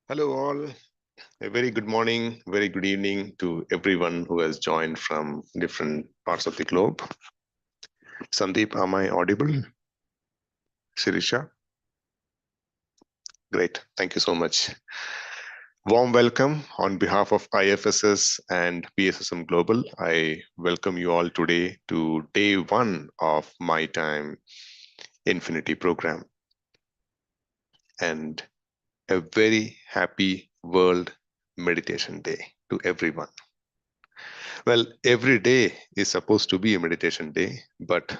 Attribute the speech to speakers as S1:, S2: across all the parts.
S1: Hello, all. A very good morning, very good evening to everyone who has joined from different parts of the globe. Sandeep, am I audible? Shirisha? Great. Thank you so much. Warm welcome on behalf of IFSS and PSSM Global. I welcome you all today to day one of My Time Infinity program. And a very happy World Meditation Day to everyone. Well, every day is supposed to be a meditation day, but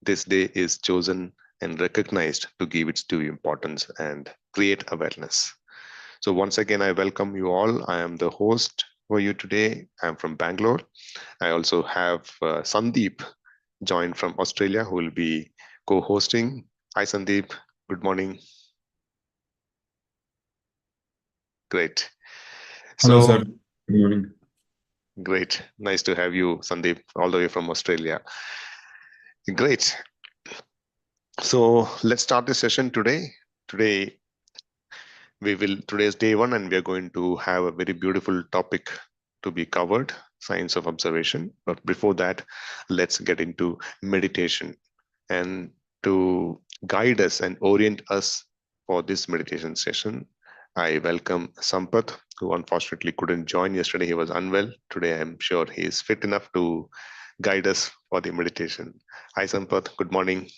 S1: this day is chosen and recognized to give its due importance and create awareness. So once again, I welcome you all. I am the host for you today. I'm from Bangalore. I also have Sandeep joined from Australia who will be co-hosting. Hi, Sandeep. Good morning. Great.
S2: Hello, sir. Good morning.
S1: Great. Nice to have you, Sandeep, all the way from Australia. Great. So let's start the session today. Today is day one, and we are going to have a very beautiful topic to be covered, science of observation. But before that, let's get into meditation. And to guide us and orient us for this meditation session, I welcome Sampath, who unfortunately couldn't join yesterday. He was unwell. Today, I'm sure he is fit enough to guide us for the meditation. Hi, Sampath. Good morning.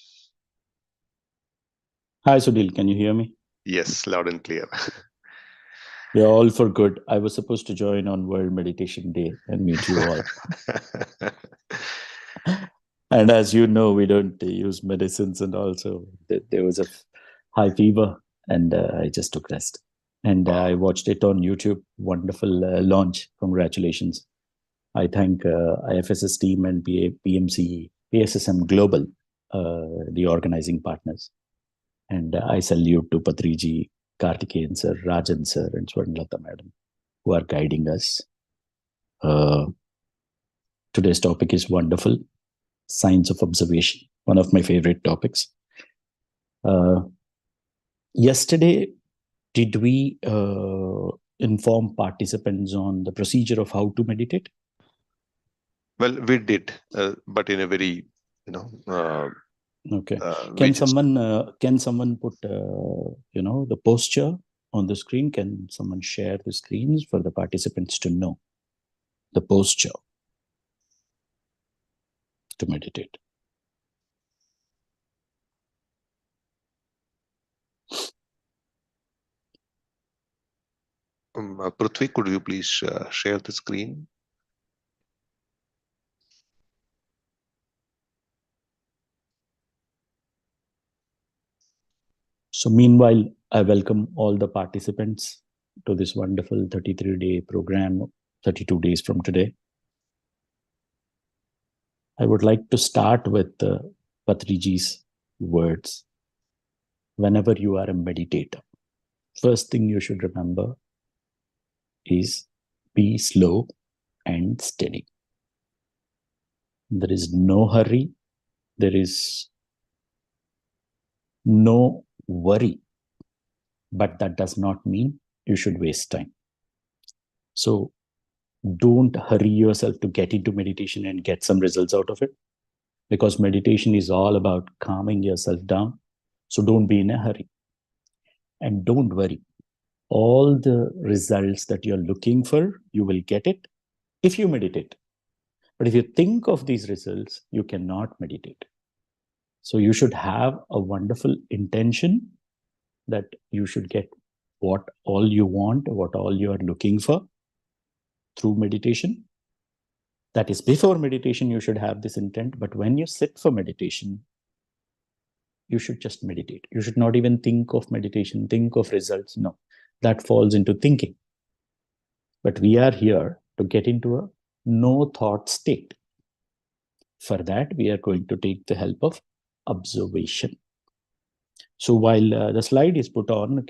S3: Hi, Sudhil. Can you hear me?
S1: Yes, loud and clear.
S3: We're all for good. I was supposed to join on World Meditation Day and meet you all. And as you know, we don't use medicines, and also there was a high fever, and I just took rest. And I watched it on YouTube. Wonderful launch. Congratulations. I thank IFSS team and PMC, PSSM Global, the organizing partners. And I salute to Patriji, Kartikeyan sir, Rajan sir, and Swarnlata madam, who are guiding us. Today's topic is wonderful. Science of observation, one of my favorite topics. Yesterday, did we inform participants on the procedure of how to meditate?
S1: Well, we did, but in a very,
S3: Okay. Can someone put the posture on the screen? Can someone share the screens for the participants to know the posture to meditate?
S1: Prithvi, could you please share the screen?
S3: So meanwhile, I welcome all the participants to this wonderful 33-day program, 32 days from today. I would like to start with Patriji's words. Whenever you are a meditator, first thing you should remember is be slow and steady. There is no hurry. There is no worry. But that does not mean you should waste time. So don't hurry yourself to get into meditation and get some results out of it, because meditation is all about calming yourself down. So don't be in a hurry. And don't worry. All the results that you're looking for, you will get it if you meditate. But if you think of these results, you cannot meditate. So you should have a wonderful intention that you should get what all you want, what all you are looking for through meditation. That is, before meditation, you should have this intent. But when you sit for meditation, you should just meditate. You should not even think of meditation, think of results. No, that falls into thinking. But we are here to get into a no thought state. For that, we are going to take the help of observation. So while the slide is put on,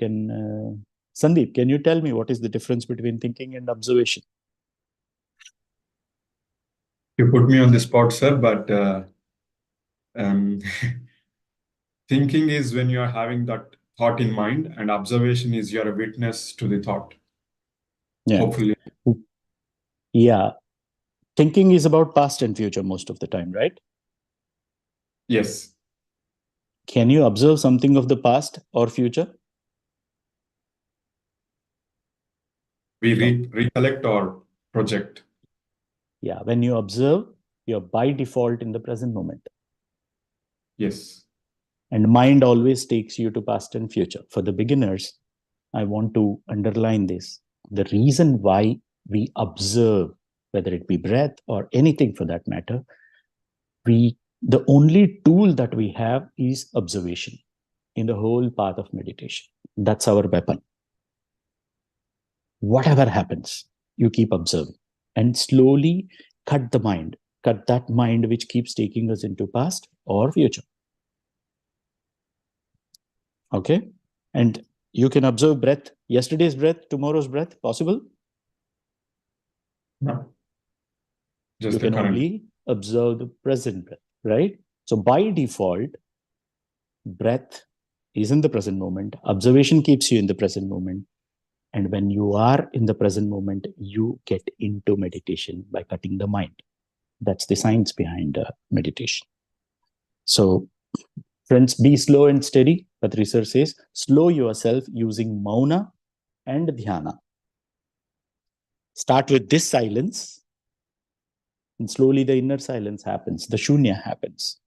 S3: Sandeep, can you tell me what is the difference between thinking and observation?
S2: You put me on the spot, sir, but thinking is when you are having that thought in mind, and observation is you're a witness to the thought.
S3: Yeah.
S2: Hopefully.
S3: Yeah. Thinking is about past and future most of the time, right?
S2: Yes.
S3: Can you observe something of the past or future?
S2: We recollect or project.
S3: Yeah. When you observe, you're by default in the present moment.
S2: Yes.
S3: And mind always takes you to past and future. For the beginners, I want to underline this. The reason why we observe, whether it be breath or anything for that matter, the only tool that we have is observation in the whole path of meditation. That's our weapon. Whatever happens, you keep observing and slowly cut that mind which keeps taking us into past or future. Okay? And you can observe breath, yesterday's breath, tomorrow's breath, possible?
S2: No. Just
S3: You
S2: the
S3: can
S2: current.
S3: only observe the present breath, right? So by default, breath is in the present moment. Observation keeps you in the present moment. And when you are in the present moment, you get into meditation by cutting the mind. That's the science behind meditation. So, friends, be slow and steady. But research says, slow yourself using mauna and dhyana. Start with this silence, and slowly the inner silence happens, the shunya happens.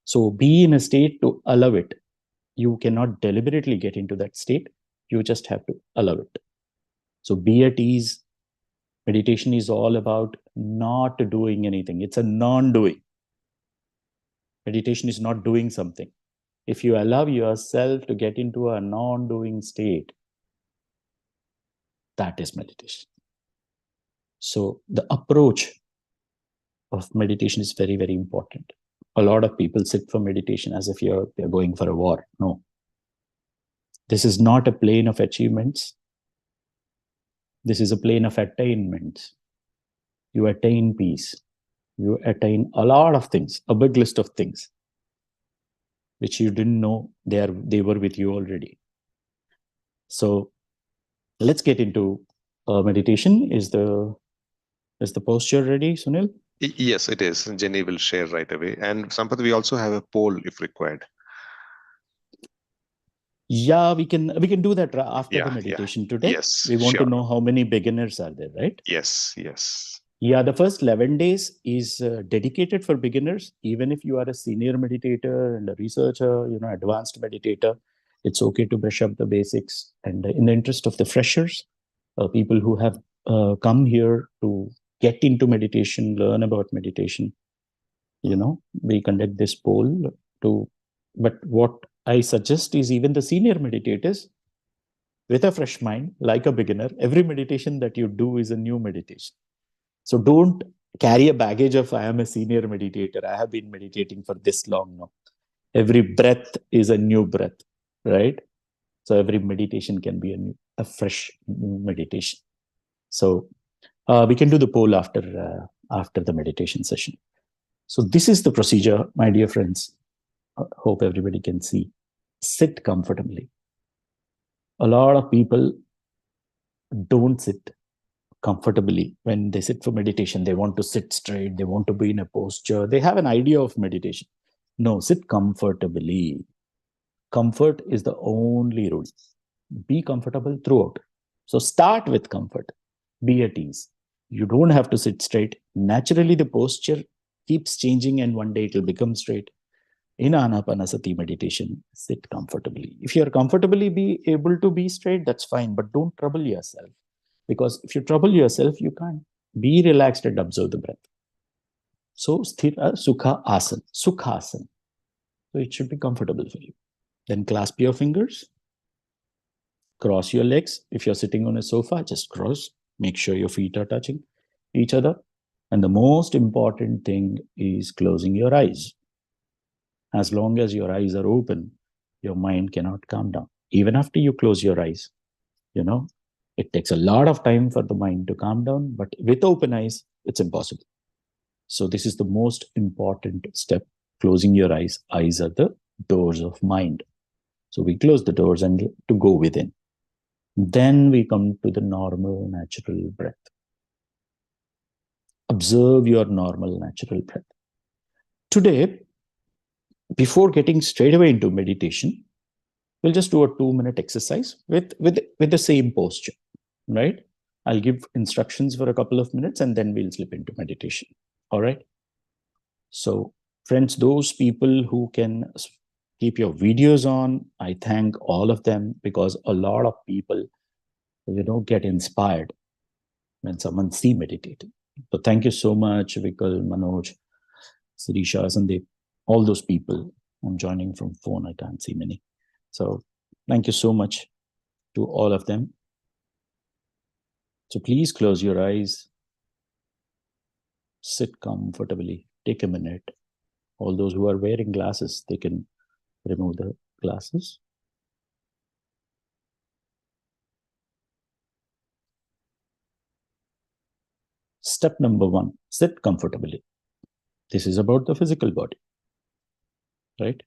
S3: So be in a state to allow it. You cannot deliberately get into that state. You just have to allow it. So be at ease. Meditation is all about not doing anything. It's a non-doing. Meditation is not doing something. If you allow yourself to get into a non-doing state, that is meditation. So the approach of meditation is very, very important. A lot of people sit for meditation as if they're going for a war. No. This is not a plane of achievements. This is a plane of attainments. You attain peace. You attain a lot of things, a big list of things, which you didn't know they were with you already. So let's get into meditation. Is the posture ready, Sunil?
S1: Yes, it is. Jenny will share right away. And Sampath, we also have a poll if required.
S3: Yeah, we can do that after the
S1: Yeah,
S3: meditation today.
S1: Yes,
S3: We want to
S1: sure.
S3: know how many beginners are there, right?
S1: Yes.
S3: Yeah, the first 11 days is dedicated for beginners. Even if you are a senior meditator and a researcher, advanced meditator, it's okay to brush up the basics. And in the interest of the freshers, people who have come here to get into meditation, learn about meditation, we conduct this poll but what I suggest is even the senior meditators with a fresh mind, like a beginner, every meditation that you do is a new meditation. So don't carry a baggage of, I am a senior meditator, I have been meditating for this long. No. Every breath is a new breath, right? So every meditation can be a fresh meditation. So we can do the poll after the meditation session. So this is the procedure, my dear friends. Hope everybody can see. Sit comfortably. A lot of people don't sit comfortably when they sit for meditation. They want to sit straight. They want to be in a posture. They have an idea of meditation. No, sit comfortably. Comfort is the only rule. Be comfortable throughout. So start with comfort. Be at ease. You don't have to sit straight. Naturally, the posture keeps changing and one day it will become straight. In Anapanasati meditation, sit comfortably. If you're comfortably be able to be straight, that's fine, but don't trouble yourself. Because if you trouble yourself, you can't. Be relaxed and observe the breath. So sthira sukha asana, sukhasana. So it should be comfortable for you. Then clasp your fingers, cross your legs. If you're sitting on a sofa, just cross. Make sure your feet are touching each other. And the most important thing is closing your eyes. As long as your eyes are open, your mind cannot calm down. Even after you close your eyes, it takes a lot of time for the mind to calm down, but with open eyes, it's impossible. So this is the most important step, closing your eyes. Eyes are the doors of mind. So we close the doors and to go within. Then we come to the normal, natural breath. Observe your normal, natural breath. Today, before getting straight away into meditation, we'll just do a 2-minute exercise with the same posture, right? I'll give instructions for a couple of minutes and then we'll slip into meditation. All right. So, friends, those people who can keep your videos on, I thank all of them, because a lot of people, get inspired when someone see meditating. So thank you so much, Vikal, Manoj, Sirisha, Sandeep, all those people. I'm joining from phone. I can't see many. So thank you so much to all of them. So please close your eyes. Sit comfortably. Take a minute. All those who are wearing glasses, they can remove the glasses. Step number 1, sit comfortably. This is about the physical body, right?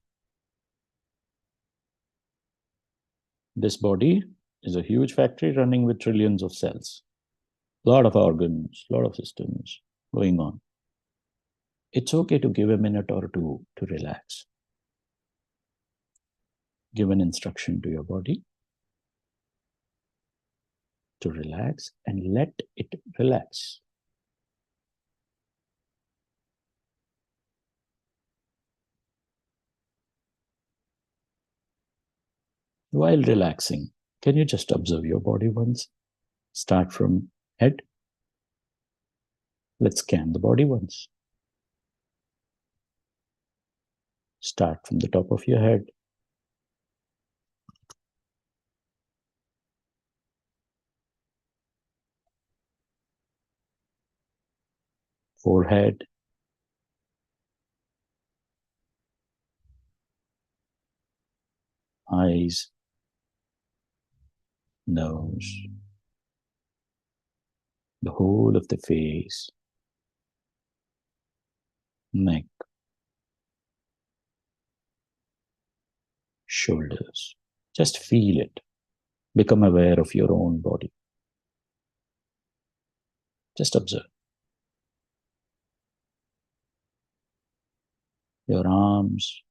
S3: This body is a huge factory running with trillions of cells. A lot of organs, a lot of systems going on. It's okay to give a minute or two to relax. Give an instruction to your body to relax and let it relax. While relaxing, can you just observe your body once? Start from head. Let's scan the body once. Start from the top of your head. Forehead. Eyes. Nose. The whole of the face. Neck. Shoulders. Just feel it. Become aware of your own body. Just observe. Your arms.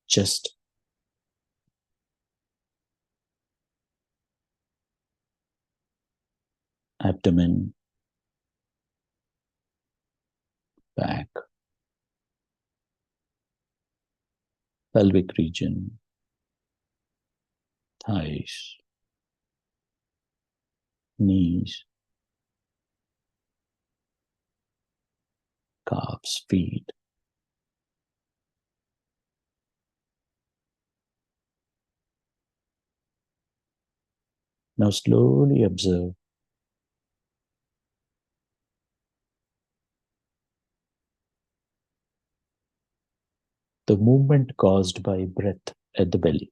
S3: Chest. Abdomen. Back. Pelvic region. Thighs. Knees. Calves, feet. Now slowly observe the movement caused by breath at the belly.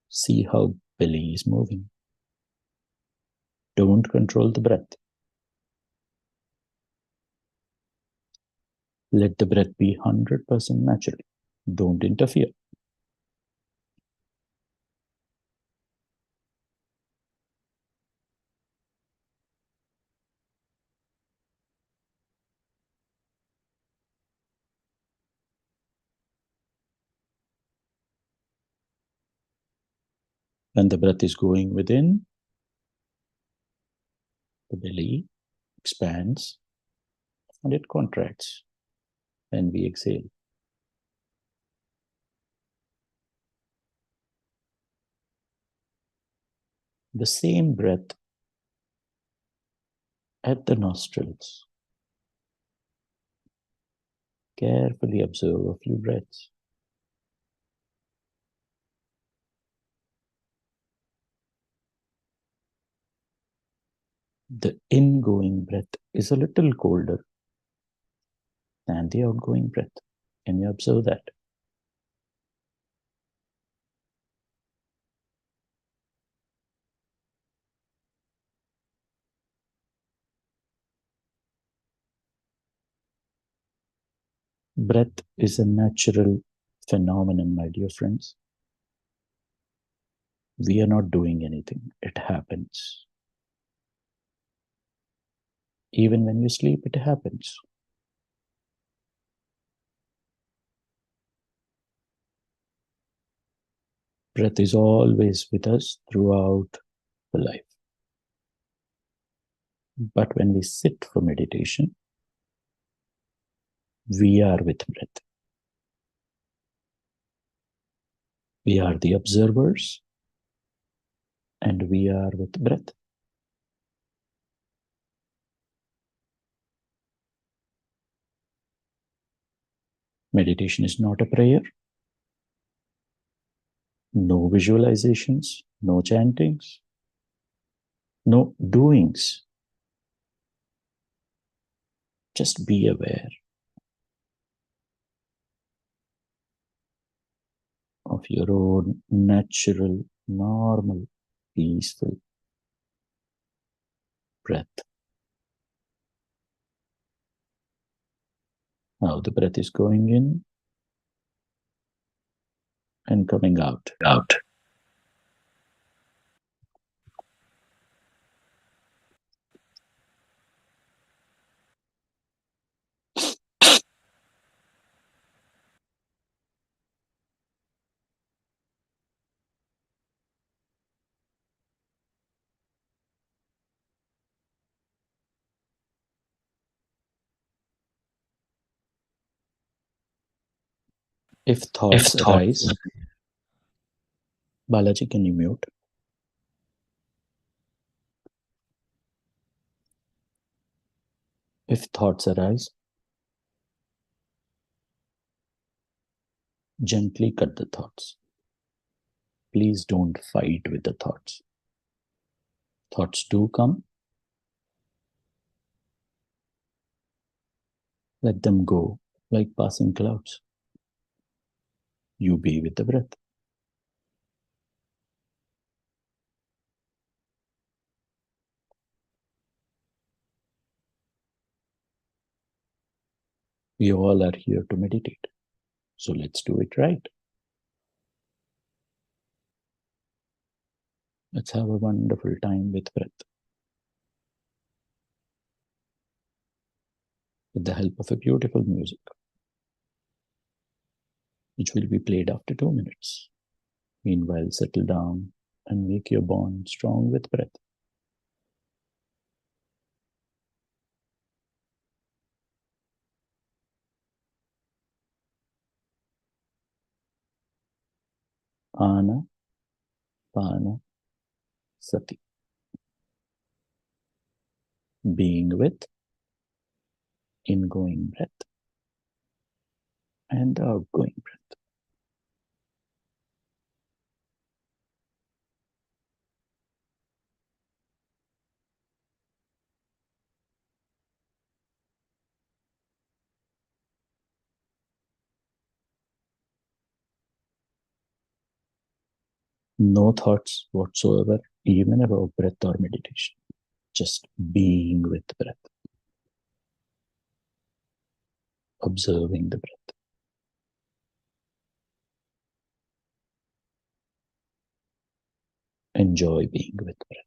S3: See how belly is moving. Don't control the breath. Let the breath be 100% natural. Don't interfere. When the breath is going within, the belly expands and it contracts. When we exhale, the same breath at the nostrils. Carefully observe a few breaths. The ingoing breath is a little colder than the outgoing breath. Can you observe that? Breath is a natural phenomenon, my dear friends. We are not doing anything. It happens. Even when you sleep, it happens. Breath is always with us throughout the life. But when we sit for meditation, we are with breath. We are the observers and we are with breath. Meditation is not a prayer. No visualizations, no chantings, no doings. Just be aware of your own natural, normal, peaceful breath. How the breath is going in and coming out. If thoughts arise, Balaji, can you mute? If thoughts arise, gently cut the thoughts. Please don't fight with the thoughts. Thoughts do come. Let them go like passing clouds. You be with the breath. We all are here to meditate. So let's do it right. Let's have a wonderful time with breath. With the help of a beautiful music, which will be played after 2 minutes. Meanwhile, settle down and make your bond strong with breath. Ana, Pana, Sati. Being with ingoing breath and outgoing breath. No thoughts whatsoever, even about breath or meditation. Just being with breath. Observing the breath. Enjoy being with breath.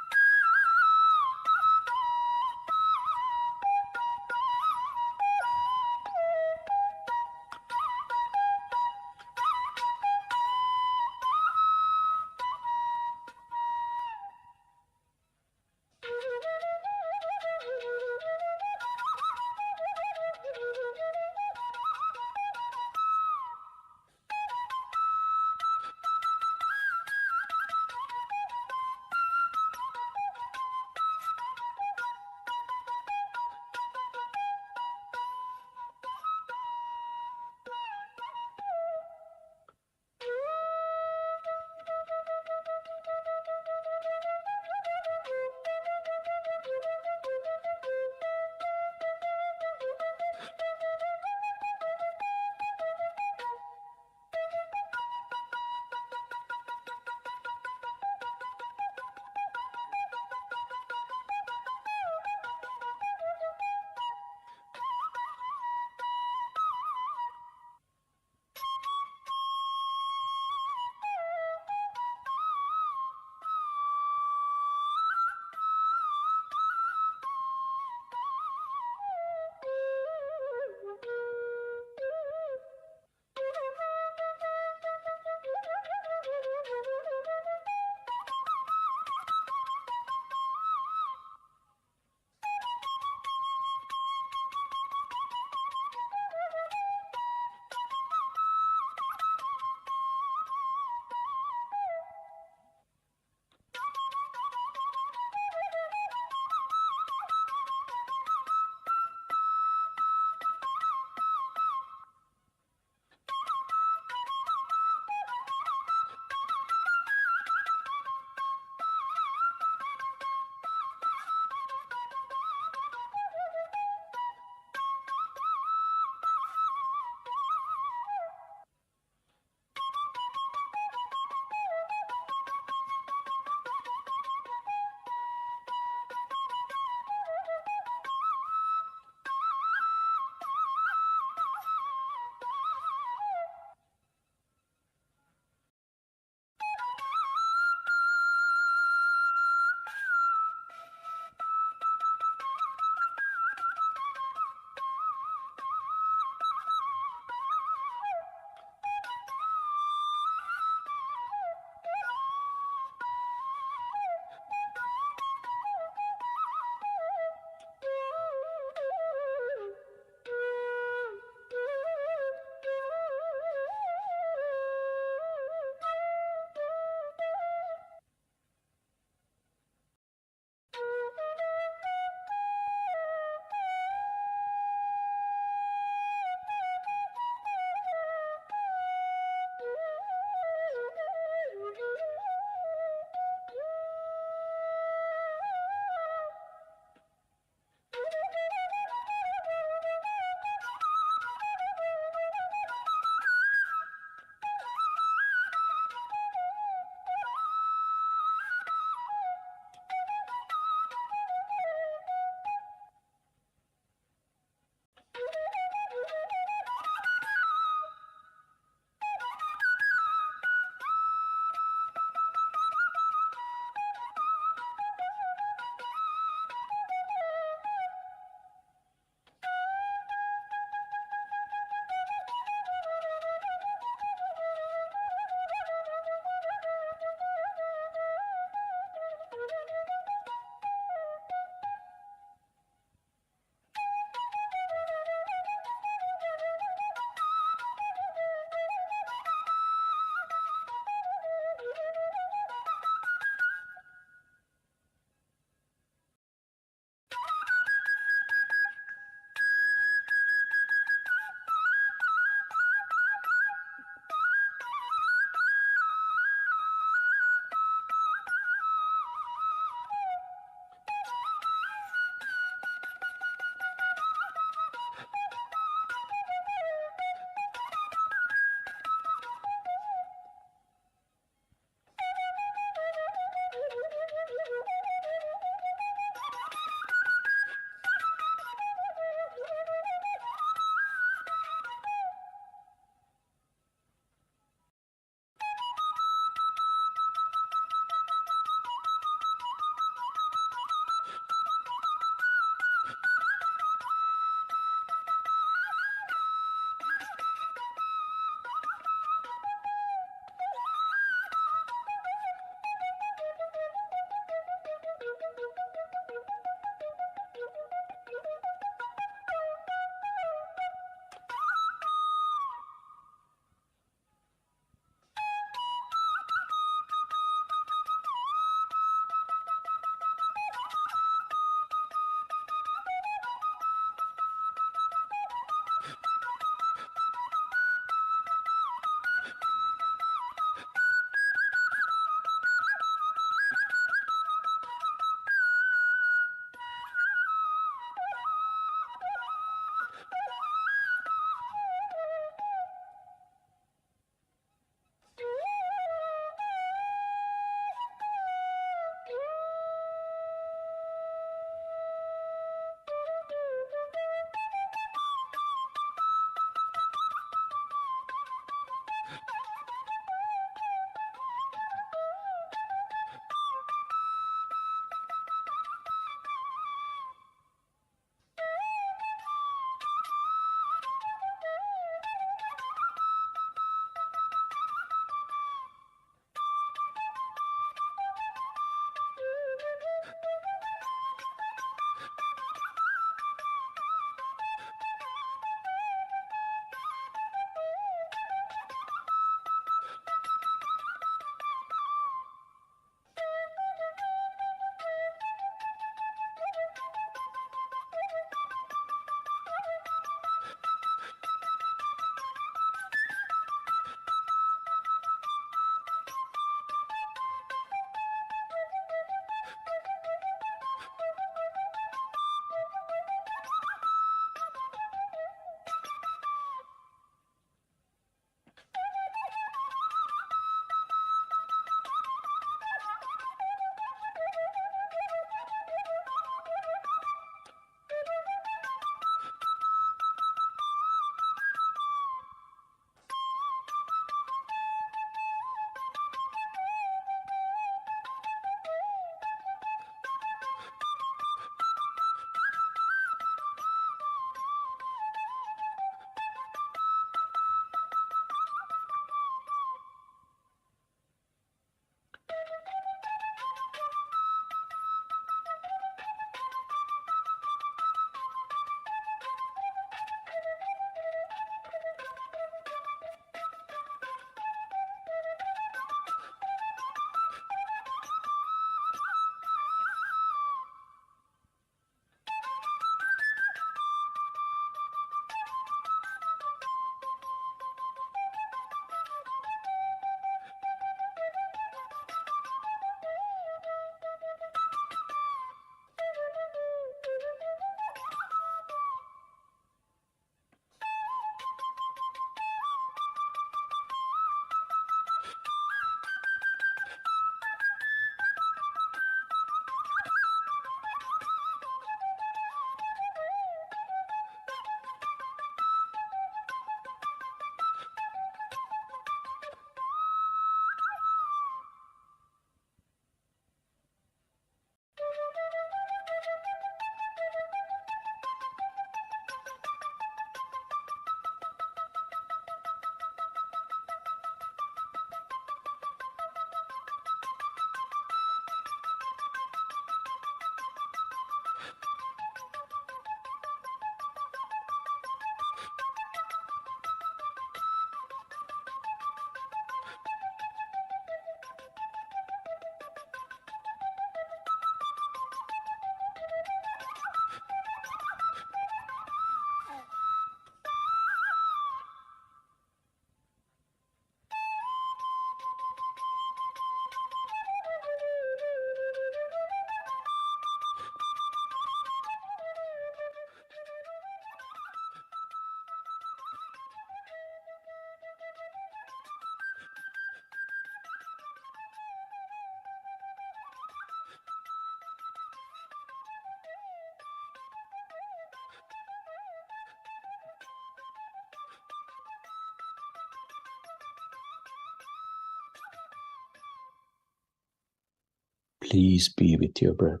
S3: Please be with your breath.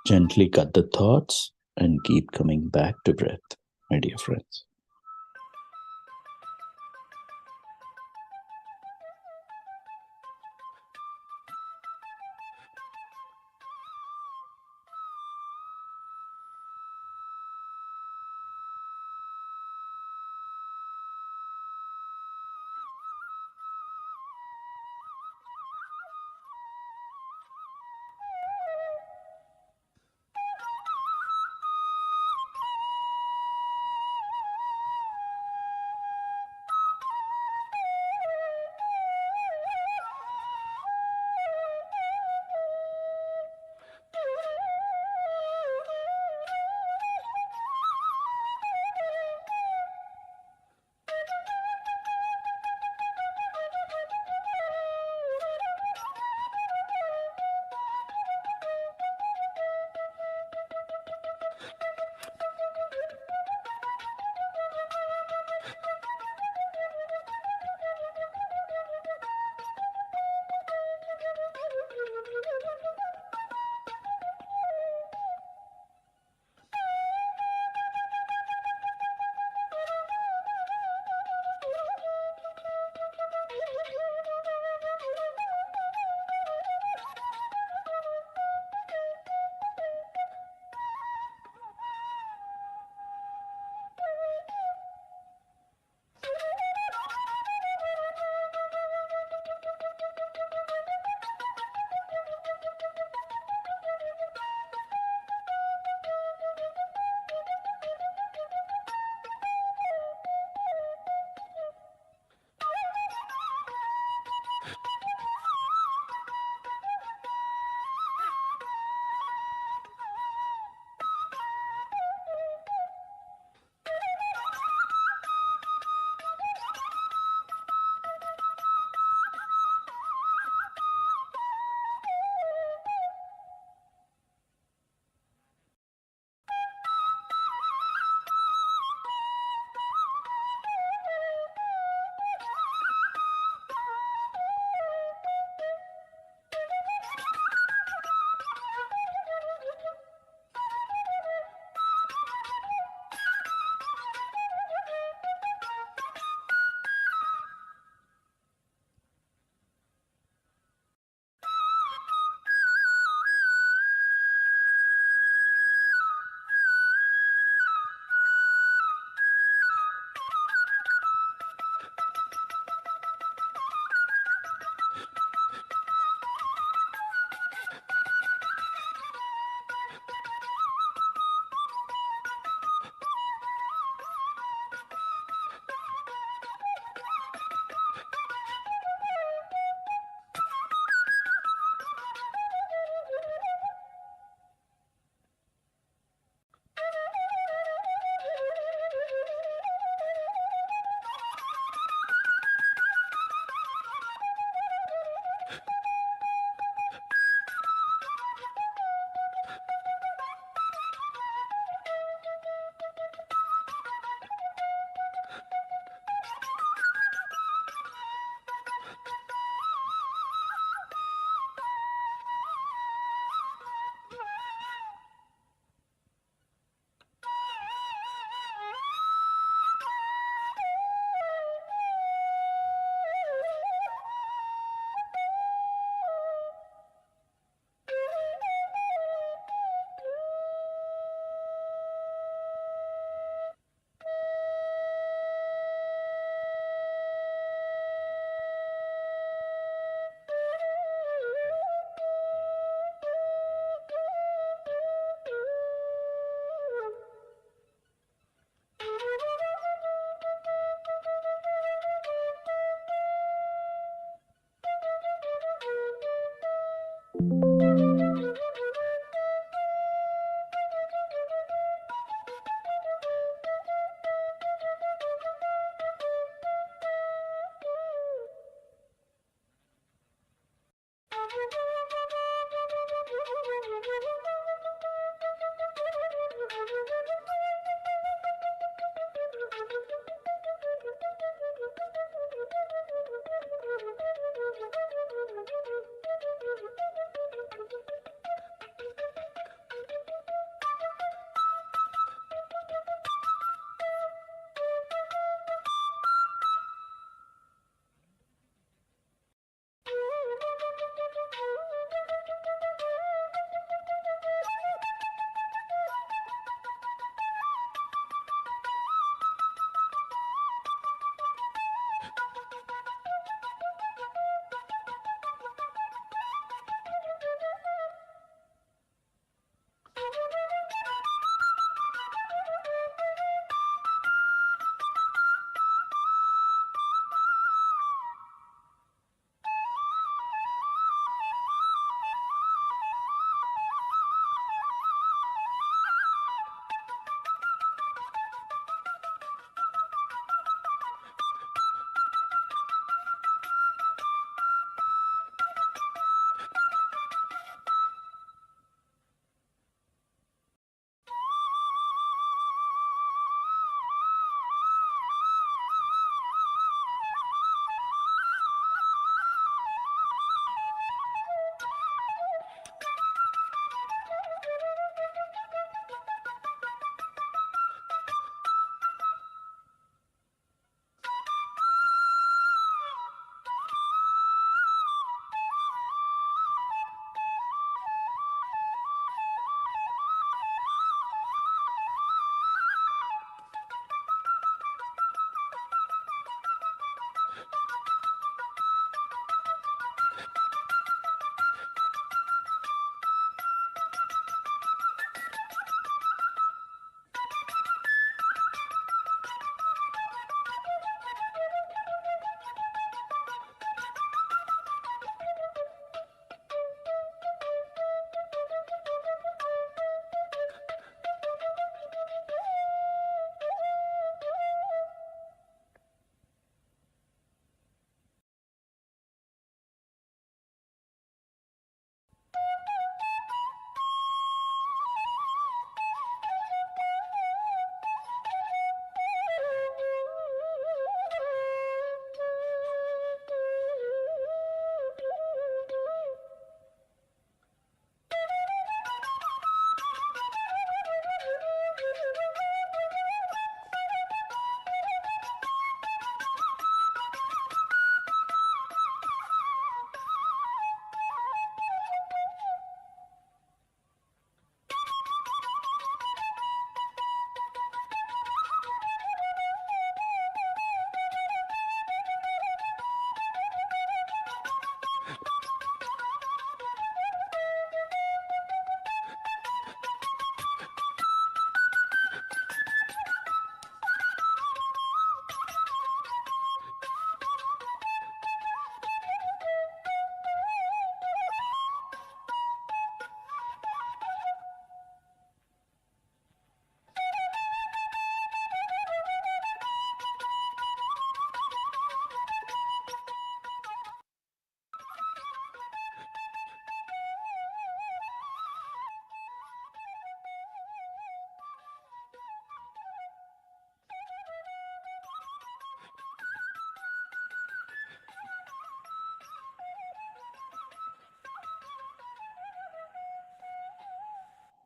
S3: Gently cut the thoughts and keep coming back to breath, my dear friends.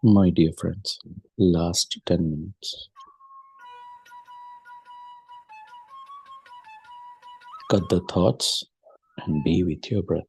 S3: My dear friends, last 10 minutes. Cut the thoughts and be with your breath.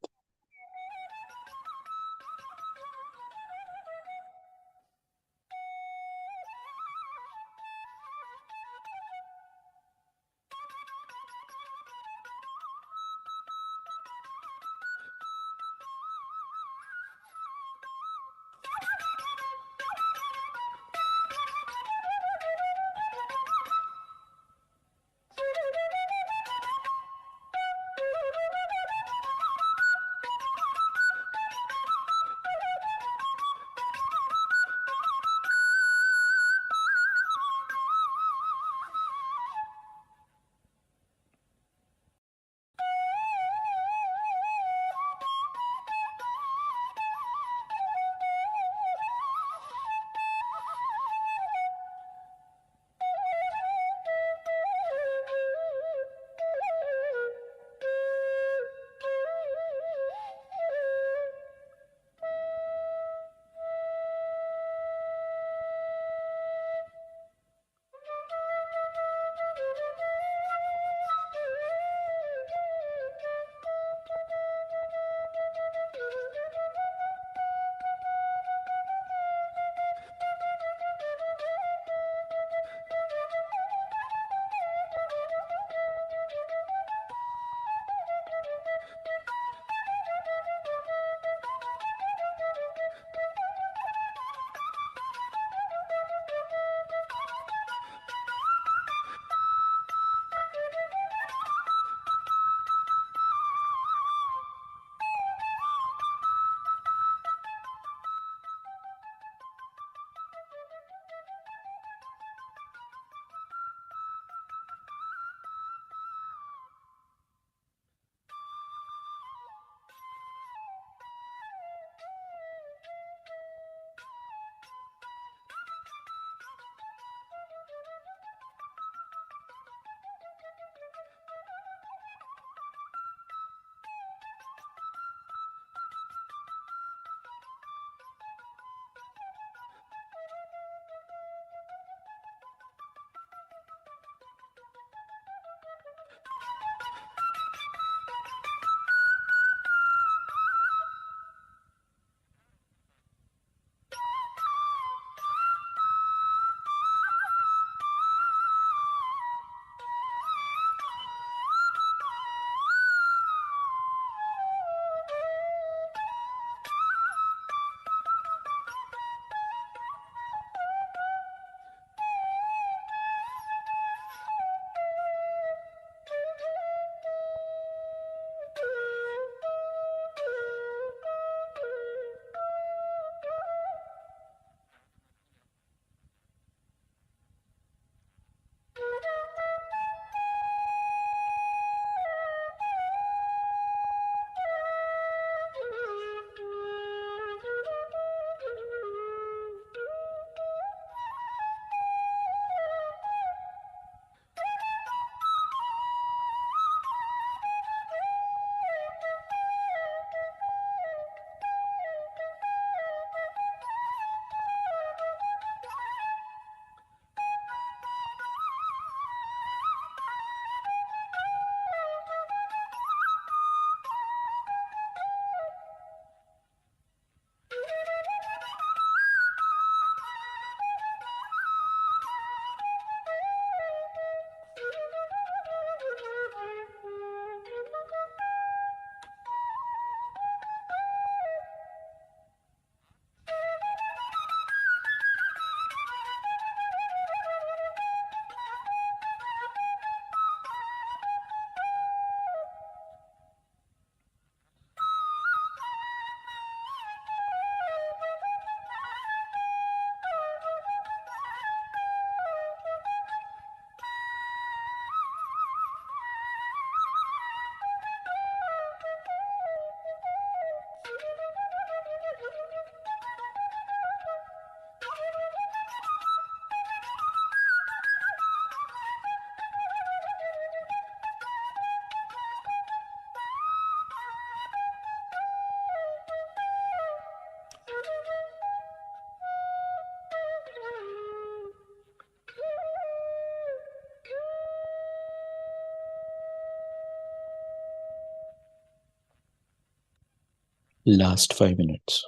S3: Last 5 minutes.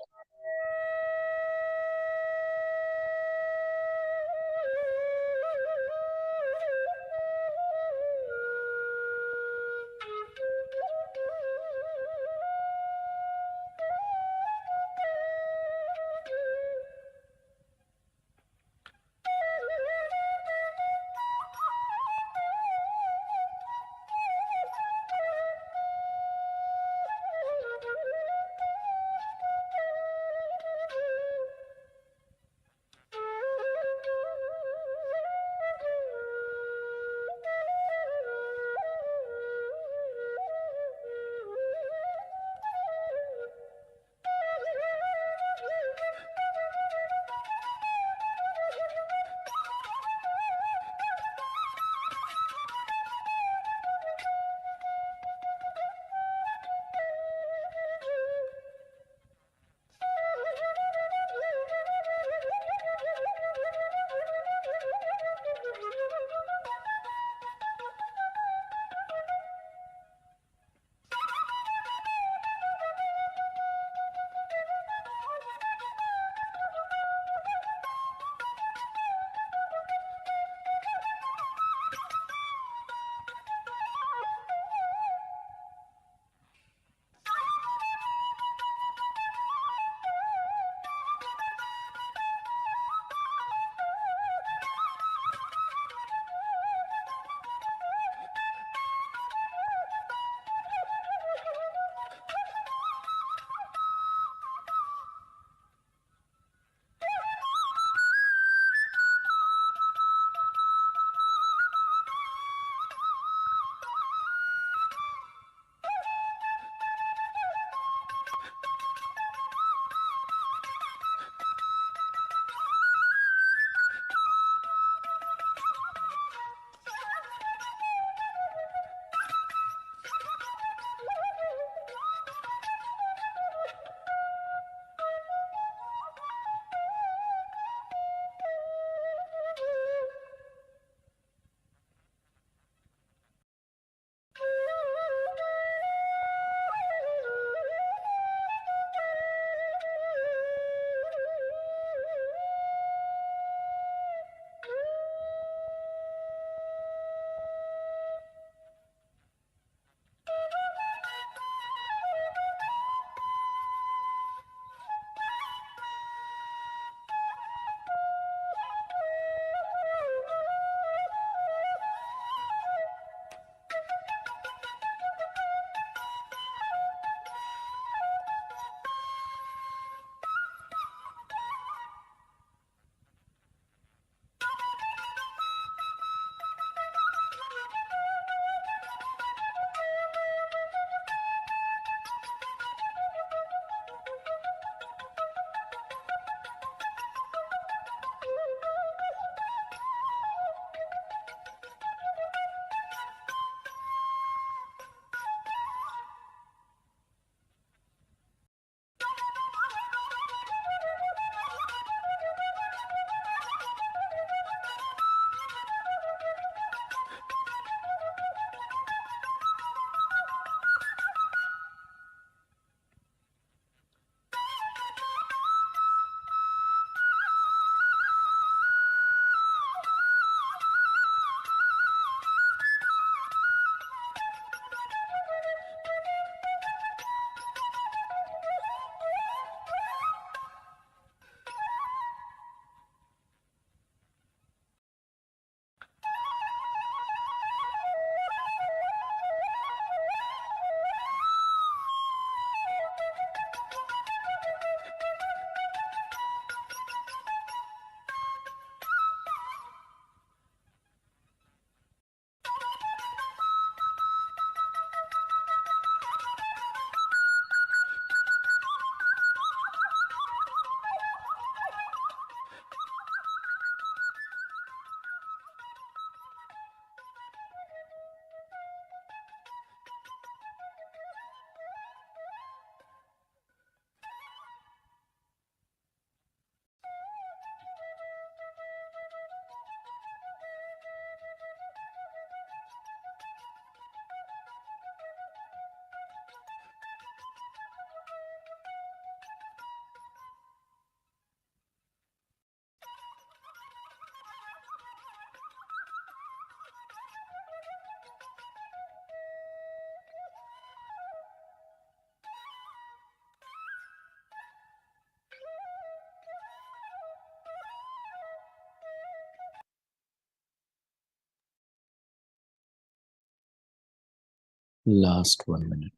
S3: Last 1 minute.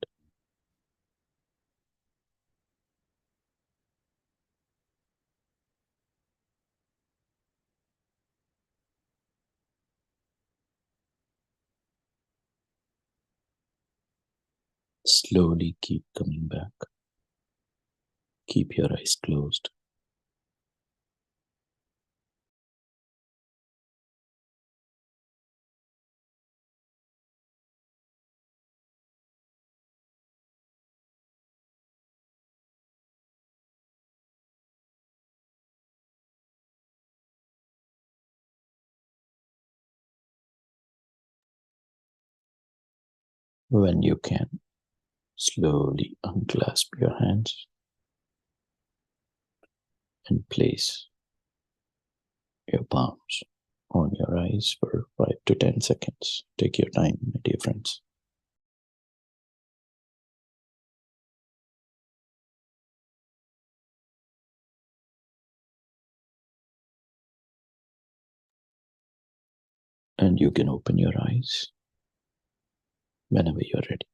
S3: Slowly keep coming back. Keep your eyes closed. When you can, slowly unclasp your hands and place your palms on your eyes for 5 to 10 seconds. Take your time, my dear friends. And you can open your eyes whenever you're ready.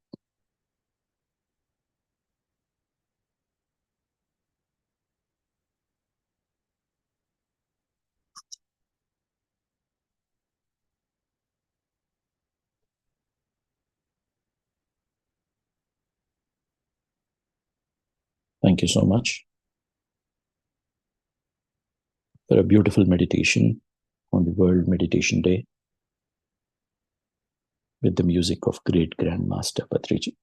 S3: Thank you so much for a beautiful meditation on the World Meditation Day with the music of great Grandmaster Patriji.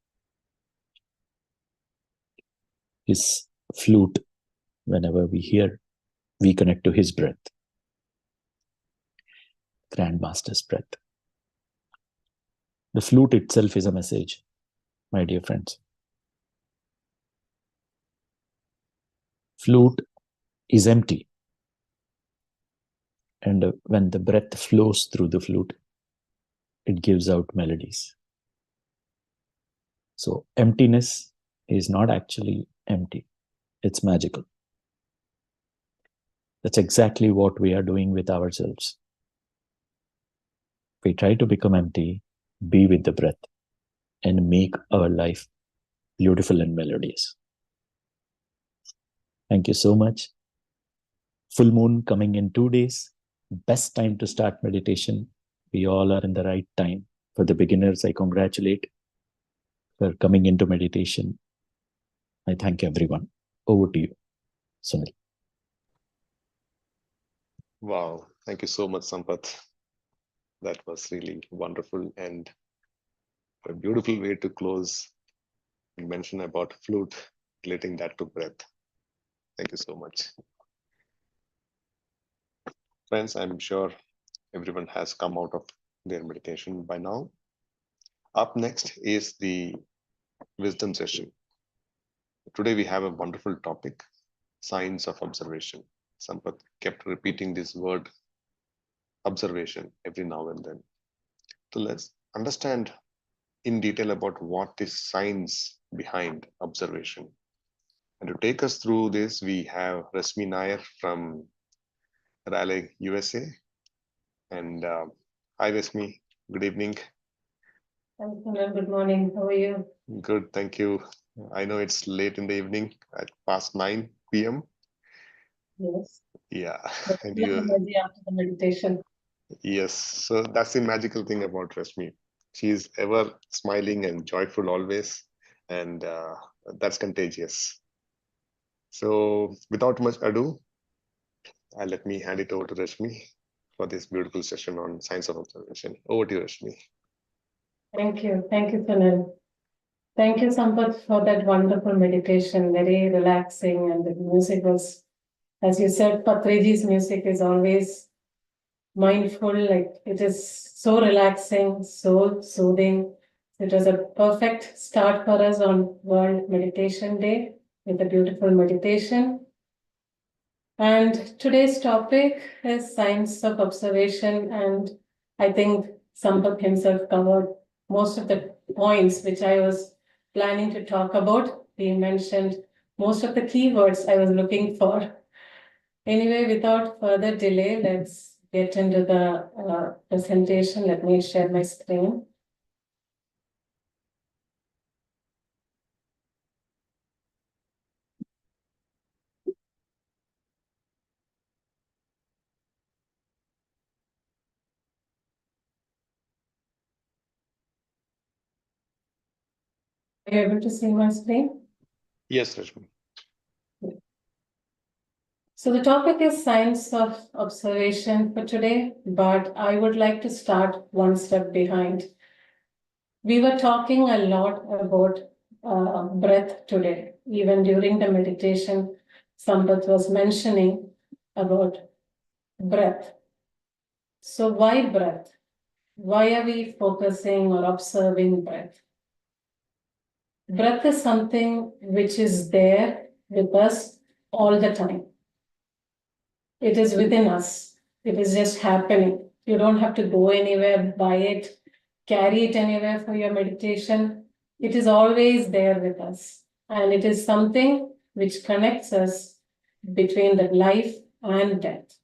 S3: His flute, whenever we hear, we connect to his breath, Grandmaster's breath. The flute itself is a message, my dear friends. Flute is empty. And when the breath flows through the flute, it gives out melodies. So emptiness is not actually empty. It's magical. That's exactly what we are doing with ourselves. We try to become empty, be with the breath, and make our life beautiful and melodious. Thank you so much. Full moon coming in 2 days. Best time to start meditation. We all are in the right time. For the beginners, I congratulate for coming into meditation. I thank everyone. Over to you, Sunil.
S1: Wow, thank you so much, Sampath. That was really wonderful and a beautiful way to close and mention about flute, relating that to breath. Thank you so much. Friends, I'm sure everyone has come out of their meditation by now. Up next is the wisdom session. Today we have a wonderful topic, science of observation. Sampath kept repeating this word, observation, every now and then. So let's understand in detail about what is science behind observation. And to take us through this, we have Reshmi Nair from Raleigh, USA. And hi, Reshmi. Good evening.
S4: Good morning. How are you?
S1: Good, thank you. I know it's late in the evening, at past 9 p.m.
S4: Yes.
S1: Yeah,
S4: But
S1: and
S4: still
S1: you.
S4: energy after the meditation.
S1: Yes, so that's the magical thing about Reshmi. She's ever smiling and joyful always, and that's contagious. So without much ado, let me hand it over to Reshmi for this beautiful session on science of observation. Over to you, Reshmi.
S4: Thank you. Thank you, Sunil. Thank you, Sampath, for that wonderful meditation. Very relaxing. And the music was, as you said, Patriji's music is always mindful. Like it is so relaxing, so soothing. It was a perfect start for us on World Meditation Day with a beautiful meditation. And today's topic is science of observation. And I think Sampath himself covered most of the points which I was planning to talk about. He mentioned most of the keywords I was looking for. Anyway, without further delay, let's get into the presentation. Let me share my screen. you able to see my screen?
S1: Yes, Reshmi.
S4: So the topic is science of observation for today, but I would like to start one step behind. We were talking a lot about breath today. Even during the meditation, Sampath was mentioning about breath. So why breath? Why are we focusing or observing breath? Breath is something which is there with us all the time. It is within us. It is just happening. You don't have to go anywhere, buy it, carry it anywhere for your meditation. It is always there with us. And it is something which connects us between the life and death.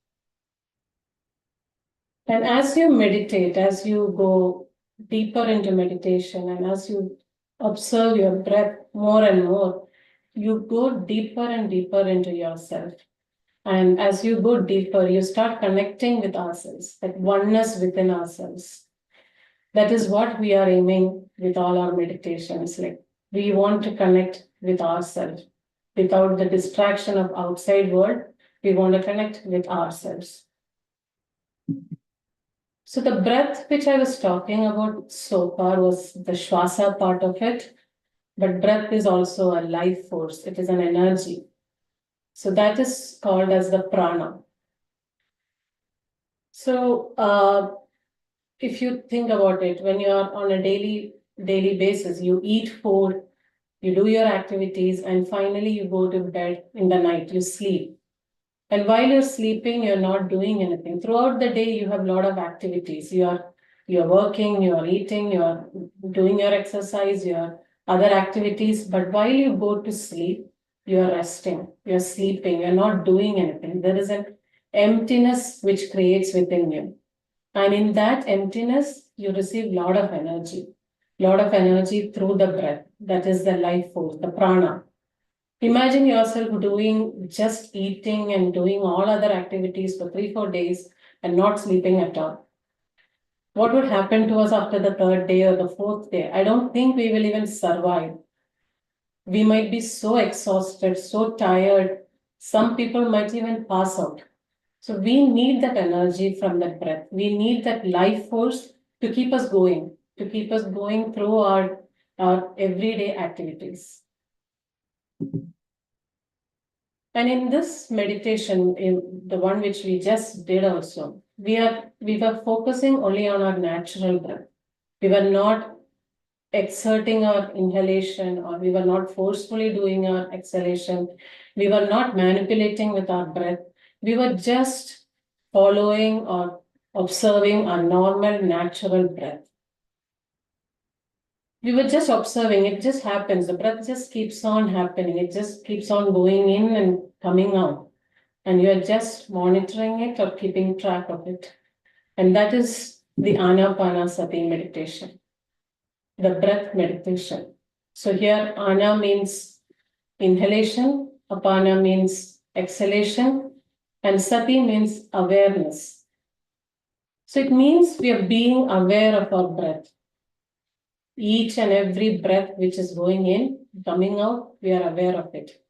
S4: And as you meditate, as you go deeper into meditation, and as you observe your breath more and more, you go deeper and deeper into yourself. And as you go deeper, you start connecting with ourselves, that oneness within ourselves. That is what we are aiming with all our meditations. Like, we want to connect with ourselves without the distraction of outside world. We want to connect with ourselves. So the breath which I was talking about so far was the Shwasa part of it, but breath is also a life force. It is an energy. So that is called as the prana. So if you think about it, when you are on a daily basis, you eat food, you do your activities, and finally you go to bed in the night, you sleep. And while you're sleeping, you're not doing anything. Throughout the day, you have a lot of activities. You're working, you're eating, you're doing your exercise, your other activities. But while you go to sleep, you're resting, you're sleeping, you're not doing anything. There is an emptiness which creates within you. And in that emptiness, you receive a lot of energy through the breath. That is the life force, the prana. Imagine yourself doing just eating and doing all other activities for 3-4 days and not sleeping at all. What would happen to us after the 3rd day or the 4th day? I don't think we will even survive. We might be so exhausted, so tired. Some people might even pass out. So we need that energy from that breath. We need that life force to keep us going through our everyday activities. And in this meditation, in the one which we just did also, we were focusing only on our natural breath. We were not exerting our inhalation, or we were not forcefully doing our exhalation. We were not manipulating with our breath. We were just following or observing our normal, natural breath. We were just observing, it just happens. The breath just keeps on happening. It just keeps on going in and coming out. And you're just monitoring it or keeping track of it. And that is the Anapanasati meditation, the breath meditation. So here, Ana means inhalation, Apana means exhalation, and Sati means awareness. So it means we are being aware of our breath. Each and every breath which is going in, coming out, we are aware of it.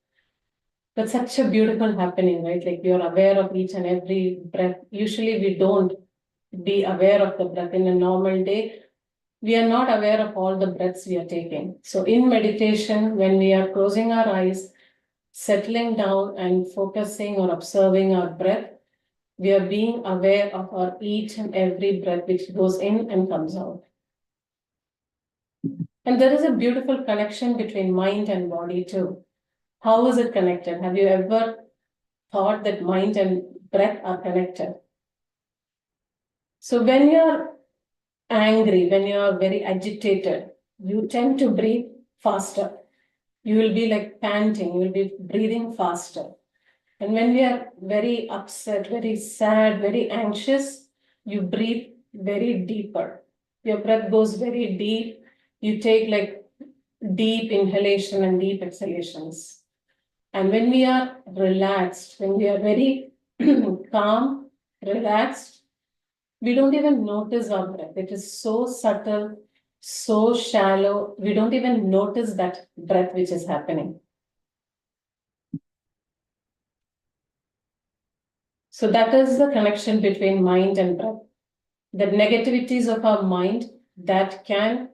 S4: That's such a beautiful happening, right? Like, we are aware of each and every breath. Usually we don't be aware of the breath in a normal day. We are not aware of all the breaths we are taking. So in meditation, when we are closing our eyes, settling down and focusing or observing our breath, we are being aware of our each and every breath which goes in and comes out. And there is a beautiful connection between mind and body too. How is it connected? Have you ever thought that mind and breath are connected? So when you're angry, when you're very agitated, you tend to breathe faster. You will be like panting, you will be breathing faster. And when we are very upset, very sad, very anxious, you breathe very deeper. Your breath goes very deep. You take like deep inhalation and deep exhalations. And when we are relaxed, when we are very calm, relaxed, we don't even notice our breath. It is so subtle, so shallow, we don't even notice that breath which is happening. So that is the connection between mind and breath. The negativities of our mind that can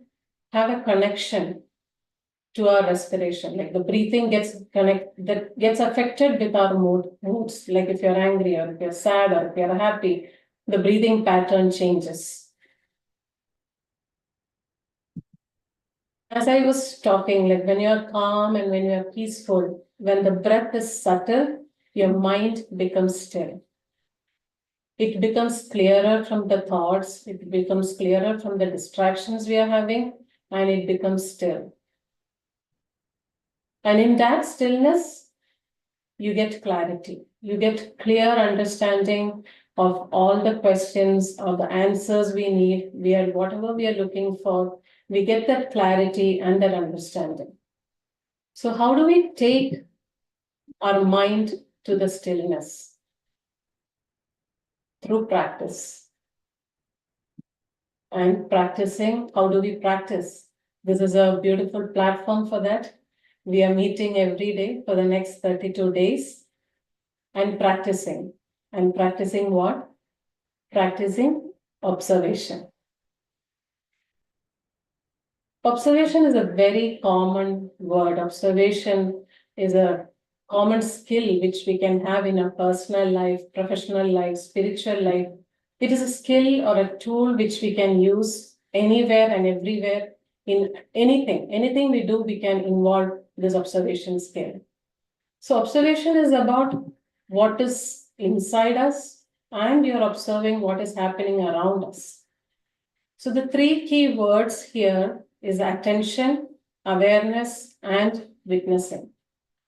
S4: have a connection to our respiration, like the breathing gets affected with our moods. Like if you're angry or if you're sad or if you're happy, the breathing pattern changes. As I was talking, like when you're calm and when you're peaceful, when the breath is subtle, your mind becomes still. It becomes clearer from the thoughts, it becomes clearer from the distractions we are having, and it becomes still. And in that stillness, you get clarity. You get clear understanding of all the questions or the answers we need. Whatever we are looking for, we get that clarity and that understanding. So how do we take our mind to the stillness? Through practice. And practicing, how do we practice? This is a beautiful platform for that. We are meeting every day for the next 32 days and practicing. And practicing what? Practicing observation. Observation is a very common word. Observation is a common skill which we can have in our personal life, professional life, spiritual life. It is a skill or a tool which we can use anywhere and everywhere in anything. Anything we do, we can involve this observation skill. So observation is about what is inside us and you're observing what is happening around us. So the three key words here is attention, awareness, and witnessing.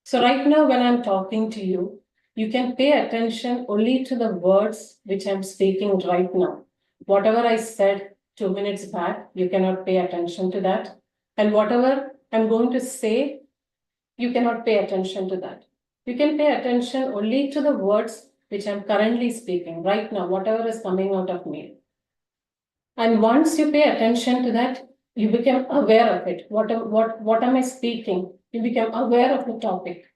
S4: So right now when I'm talking to you, you can pay attention only to the words which I'm speaking right now. Whatever I said 2 minutes back, you cannot pay attention to that. And whatever I'm going to say, you cannot pay attention to that. You can pay attention only to the words which I'm currently speaking right now, whatever is coming out of me. And once you pay attention to that, you become aware of it. What am I speaking? You become aware of the topic.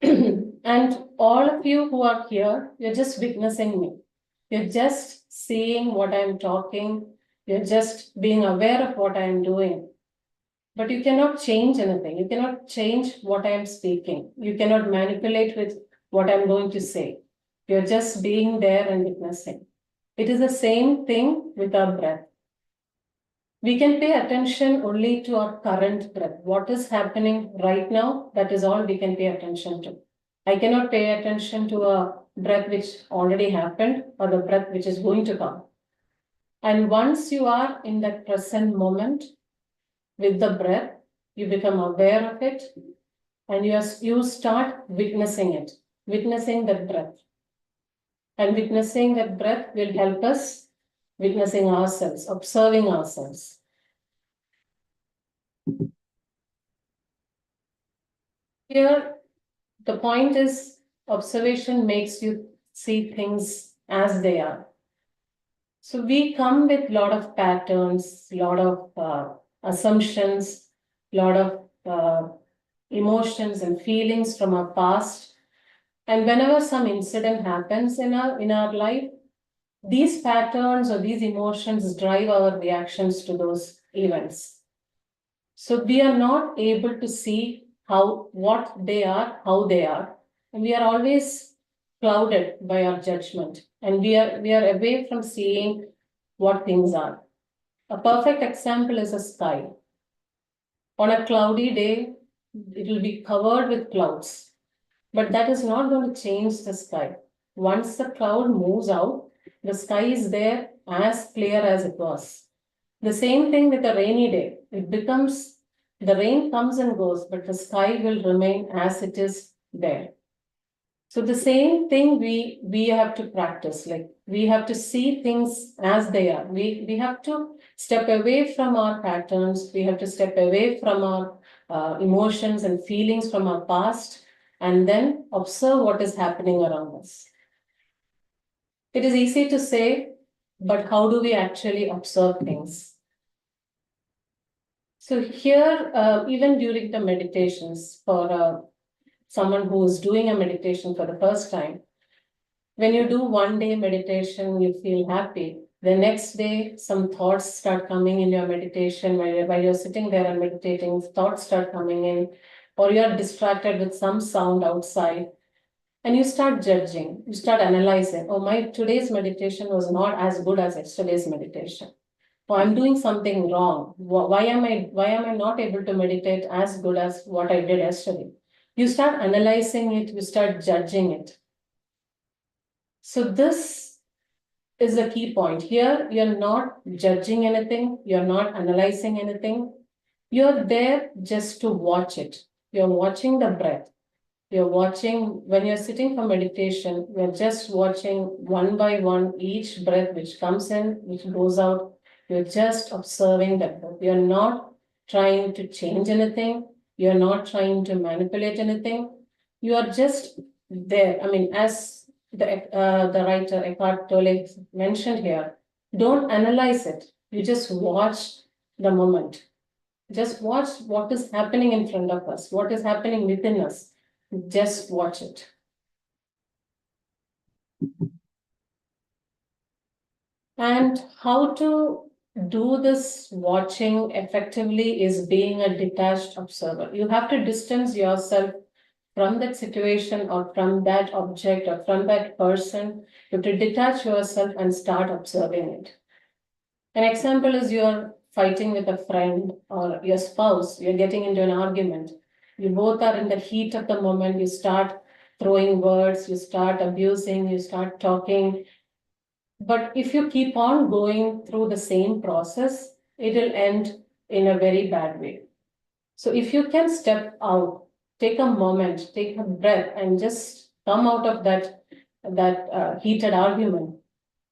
S4: And all of you who are here, you're just witnessing me. You're just seeing what I'm talking. You're just being aware of what I'm doing. But you cannot change anything. You cannot change what I'm speaking. You cannot manipulate with what I'm going to say. You're just being there and witnessing. It is the same thing with our breath. We can pay attention only to our current breath. What is happening right now, that is all we can pay attention to. I cannot pay attention to a breath which already happened or the breath which is going to come. And once you are in that present moment with the breath, you become aware of it and you start witnessing it, witnessing that breath. And witnessing that breath will help us witnessing ourselves, observing ourselves. Here, the point is observation makes you see things as they are. So we come with a lot of patterns, a lot of assumptions, a lot of emotions and feelings from our past. And whenever some incident happens in our life, these patterns or these emotions drive our reactions to those events. So we are not able to see what they are, how they are, and we are always clouded by our judgment, and we are away from seeing what things are. A perfect example is a sky. On a cloudy day, it will be covered with clouds, but that is not going to change the sky. Once the cloud moves out, the sky is there as clear as it was. The same thing with a rainy day. The rain comes and goes, but the sky will remain as it is there. So the same thing we have to practice, like we have to see things as they are. We have to step away from our patterns. We have to step away from our emotions and feelings from our past, and then observe what is happening around us. It is easy to say, but how do we actually observe things? So here, even during the meditations for someone who is doing a meditation for the first time, when you do 1 day meditation, you feel happy. The next day, some thoughts start coming in your meditation while you're sitting there and meditating, thoughts start coming in, or you're distracted with some sound outside. And you start judging, you start analyzing, oh, my today's meditation was not as good as yesterday's meditation. Oh, I'm doing something wrong. Why am I not able to meditate as good as what I did yesterday? You start analyzing it, you start judging it. So this is a key point. Here, you're not judging anything, you're not analyzing anything. You're there just to watch it. You're watching the breath. You're watching, when you're sitting for meditation, you're just watching one by one each breath which comes in, which goes out. You're just observing that breath. You're not trying to change anything. You're not trying to manipulate anything. You are just there. I mean, as the writer Eckhart Tolle mentioned here, don't analyze it. You just watch the moment. Just watch what is happening in front of us, what is happening within us. Just watch it. And how to do this watching effectively is being a detached observer. You have to distance yourself from that situation or from that object or from that person. You have to detach yourself and start observing it. An example is you're fighting with a friend or your spouse, you're getting into an argument. You both are in the heat of the moment, you start throwing words, you start abusing, you start talking. But if you keep on going through the same process, it'll end in a very bad way. So if you can step out, take a moment, take a breath, and just come out of that heated argument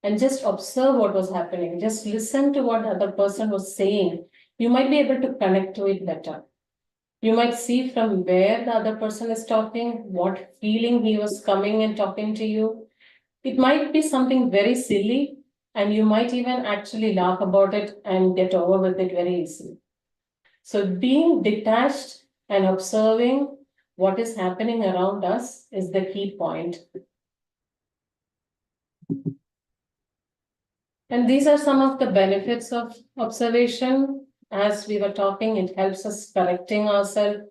S4: and just observe what was happening. Just listen to what the other person was saying. You might be able to connect to it better. You might see from where the other person is talking, what feeling he was coming and talking to you. It might be something very silly, and you might even actually laugh about it and get over with it very easily. So being detached and observing what is happening around us is the key point. And these are some of the benefits of observation. As we were talking, it helps us correcting ourselves,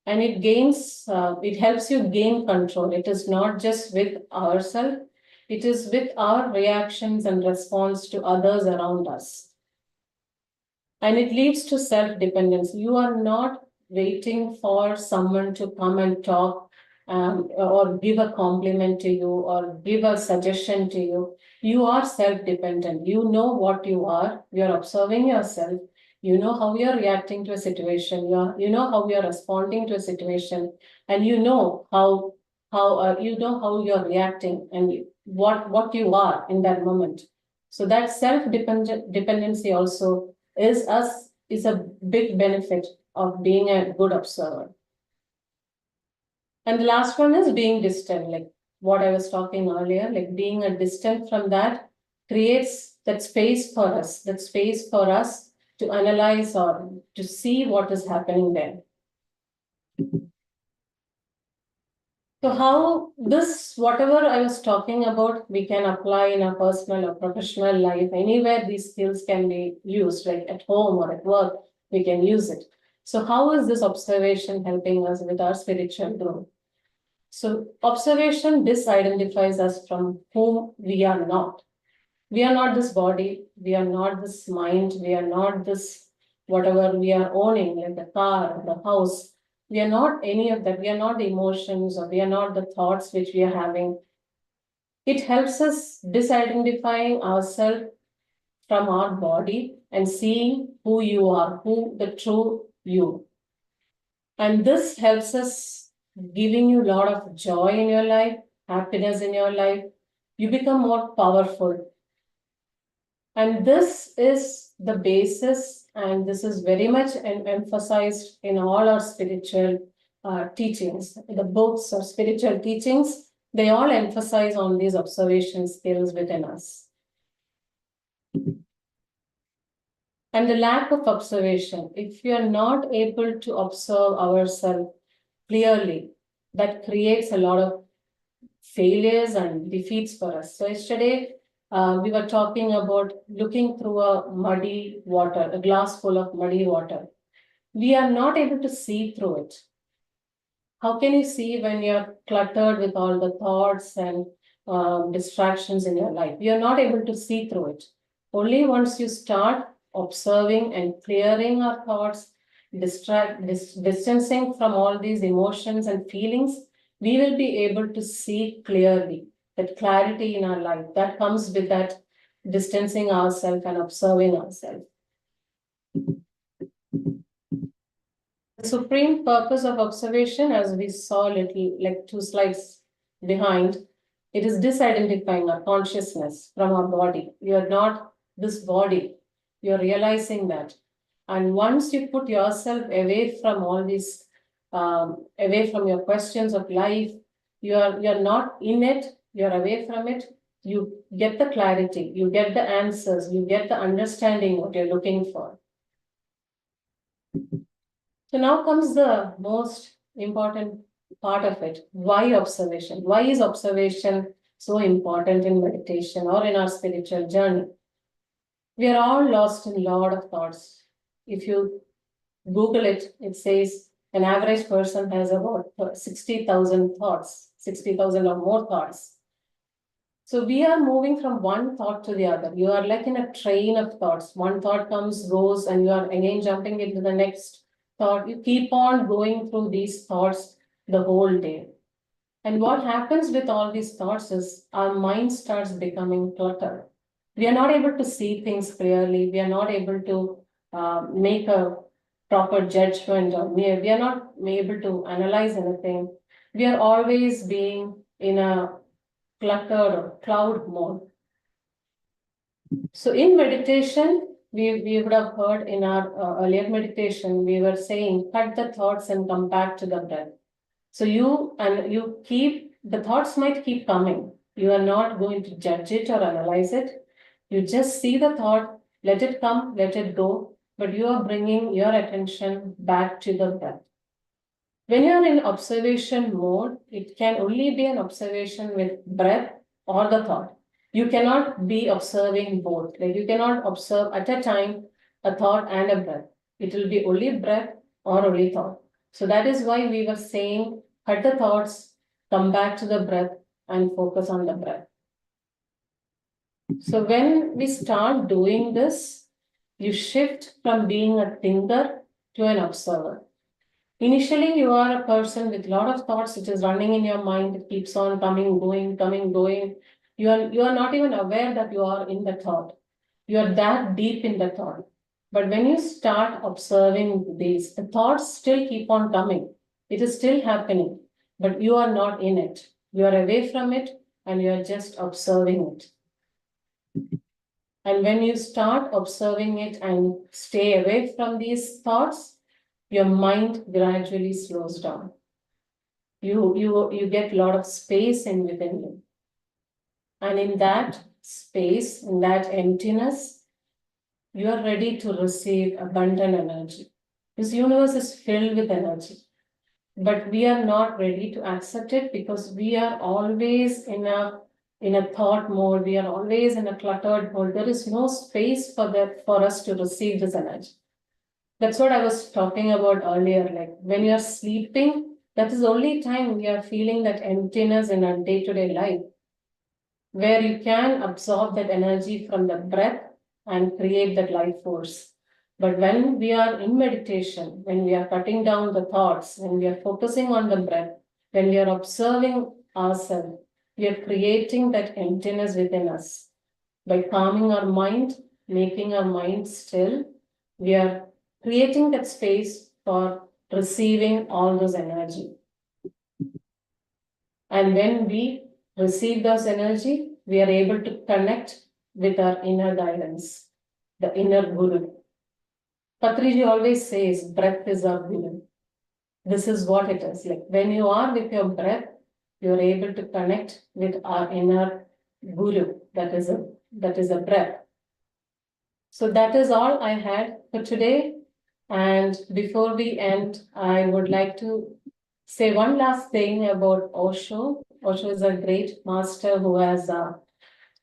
S4: and it helps you gain control. It is not just with ourselves, it is with our reactions and response to others around us. And it leads to self-dependence. You are not waiting for someone to come and talk or give a compliment to you or give a suggestion to you. You are self-dependent. You know what you are. You're observing yourself. You know how you're reacting to a situation. You know how you're responding to a situation, and you know how you're reacting and what you are in that moment. So that self-dependency also is a big benefit of being a good observer. And the last one is being distant, like what I was talking earlier, like being a distant from that creates that space for us to analyze or to see what is happening there. So how whatever I was talking about, we can apply in our personal or professional life. Anywhere these skills can be used, like at home or at work, we can use it. So how is this observation helping us with our spiritual growth? So observation disidentifies us from whom we are not. We are not this body, we are not this mind, we are not this whatever we are owning, like the car, the house. We are not any of that. We are not the emotions, or we are not the thoughts which we are having. It helps us disidentifying ourselves from our body and seeing who you are, who the true you. And this helps us giving you a lot of joy in your life, happiness in your life. You become more powerful. And this is the basis, and this is very much emphasized in all our spiritual teachings. The books or spiritual teachings, they all emphasize on these observation skills within us. And the lack of observation, if we are not able to observe ourselves clearly, that creates a lot of failures and defeats for us. So yesterday, we were talking about looking through a muddy water, a glass full of muddy water. We are not able to see through it. How can you see when you're cluttered with all the thoughts and distractions in your life? You're not able to see through it. Only once you start observing and clearing our thoughts, distancing from all these emotions and feelings, we will be able to see clearly. That clarity in our life that comes with that distancing ourselves and observing ourselves. The supreme purpose of observation, as we saw little like 2 slides behind, it is disidentifying our consciousness from our body. You are not this body. You are realizing that. And once you put yourself away from all these, away from your questions of life, you're not in it, you're away from it, you get the clarity, you get the answers, you get the understanding what you're looking for. So now comes the most important part of it. Why observation? Why is observation so important in meditation or in our spiritual journey? We are all lost in a lot of thoughts. If you Google it, it says an average person has about 60,000 thoughts, 60,000 or more thoughts. So we are moving from one thought to the other. You are like in a train of thoughts. One thought comes, goes, and you are again jumping into the next thought. You keep on going through these thoughts the whole day. And what happens with all these thoughts is our mind starts becoming cluttered. We are not able to see things clearly. We are not able to make a proper judgment, or we are not able to analyze anything. We are always being in a cluttered or cloud mode. So in meditation, we would have heard in our earlier meditation, we were saying, cut the thoughts and come back to the breath. So the thoughts might keep coming. You are not going to judge it or analyze it. You just see the thought, let it come, let it go, but you are bringing your attention back to the breath. When you are in observation mode, it can only be an observation with breath or the thought. You cannot be observing both. Like you cannot observe at a time a thought and a breath. It will be only breath or only thought. So that is why we were saying, cut the thoughts, come back to the breath and focus on the breath. So when we start doing this, you shift from being a thinker to an observer. Initially, you are a person with a lot of thoughts which is running in your mind. It keeps on coming, going. You are not even aware that you are in the thought. You are that deep in the thought. But when you start observing these, the thoughts still keep on coming. It is still happening, but you are not in it. You are away from it and you are just observing it. And when you start observing it and stay away from these thoughts, your mind gradually slows down. You get a lot of space within you. And in that space, in that emptiness, you are ready to receive abundant energy. This universe is filled with energy, but we are not ready to accept it because we are always in a thought mode. We are always in a cluttered mode. There is no space for us to receive this energy. That's what I was talking about earlier. Like when you're sleeping, that is the only time we are feeling that emptiness in our day-to-day life, where you can absorb that energy from the breath and create that life force. But when we are in meditation, when we are cutting down the thoughts, when we are focusing on the breath, when we are observing ourselves, we are creating that emptiness within us. By calming our mind, making our mind still, we are creating that space for receiving all those energy. And when we receive those energy, we are able to connect with our inner guidance, the inner guru. Patriji always says, breath is our guru. This is what it is. Like when you are with your breath, you are able to connect with our inner guru. That is a breath. So that is all I had for today. And before we end, I would like to say one last thing about Osho. Osho is a great master who has a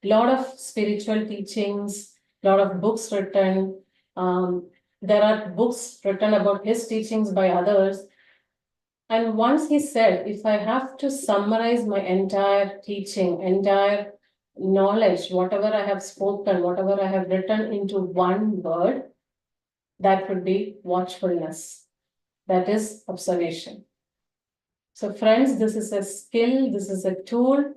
S4: lot of spiritual teachings, lot of books written. There are books written about his teachings by others. And once he said, if I have to summarize my entire teaching, entire knowledge, whatever I have spoken, whatever I have written into one word, that would be watchfulness. That is observation. So, friends, this is a skill, this is a tool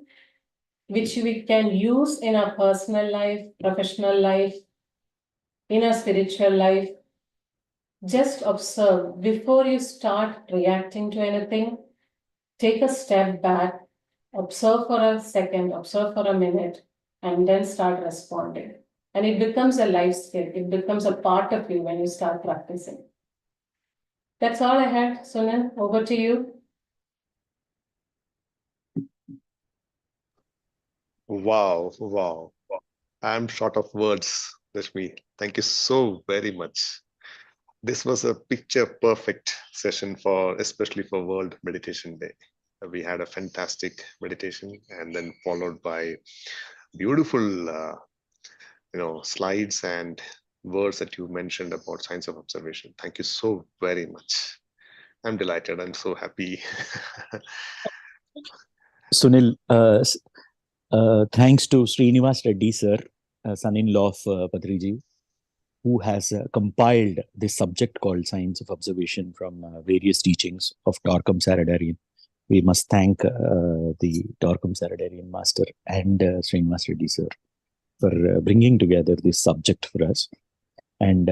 S4: which we can use in our personal life, professional life, in our spiritual life. Just observe before you start reacting to anything. Take a step back, observe for a second, observe for a minute, and then start responding. And it becomes a life skill. It becomes a part of you when you start practicing. That's all I had. Sunil, over to you.
S1: Wow, wow. I'm short of words, Reshmi. Thank you so very much. This was a picture perfect session for, especially for World Meditation Day. We had a fantastic meditation and then followed by beautiful, slides and words that you mentioned about science of observation. Thank you so very much. I'm delighted. I'm so happy.
S3: Sunil, thanks to Srinivas Reddy sir, son-in-law of Patriji, who has compiled this subject called Science of Observation from various teachings of Torquem Saradarian. We must thank the Torquem Saradarian master and Srinivas Reddy sir for bringing together this subject for us. And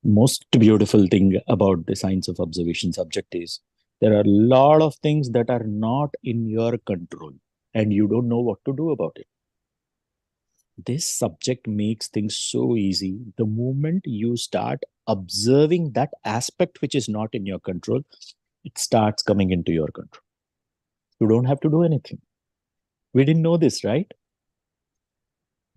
S3: most beautiful thing about the Science of Observation subject is there are a lot of things that are not in your control and you don't know what to do about it. This subject makes things so easy. The moment you start observing that aspect which is not in your control, it starts coming into your control. You don't have to do anything. We didn't know this, right?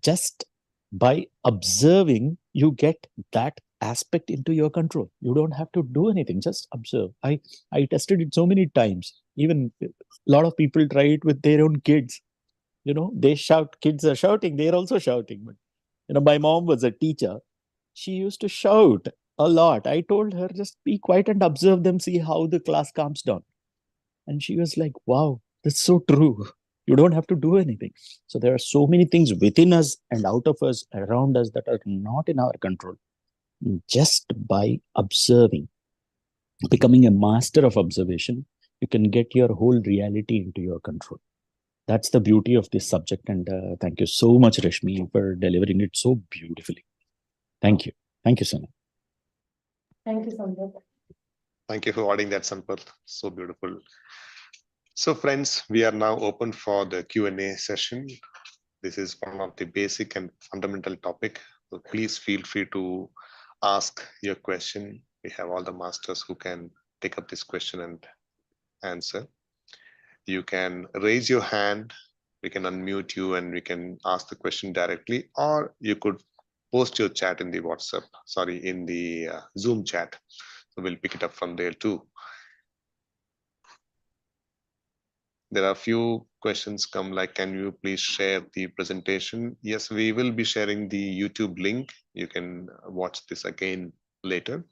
S3: Just by observing, you get that aspect into your control. You don't have to do anything, just observe. I tested it so many times. Even a lot of people try it with their own kids. They shout, kids are shouting, they're also shouting. But my mom was a teacher. She used to shout a lot. I told her, just be quiet and observe them, see how the class calms down. And she was like, wow, that's so true. You don't have to do anything. So there are so many things within us and out of us, around us, that are not in our control. Just by observing, becoming a master of observation, you can get your whole reality into your control. That's the beauty of this subject. And thank you so much, Reshmi, for delivering it so beautifully. Thank you. Thank you, Sana.
S4: Thank you, Sampath.
S1: Thank you for adding that, Sampath. So beautiful. So friends, we are now open for the Q&A session. This is one of the basic and fundamental topic. So please feel free to ask your question. We have all the masters who can take up this question and answer. You can raise your hand, we can unmute you and we can ask the question directly, or you could post your chat in the in the Zoom chat. So we'll pick it up from there too. There are a few questions come like, can you please share the presentation? Yes, we will be sharing the YouTube link. You can watch this again later.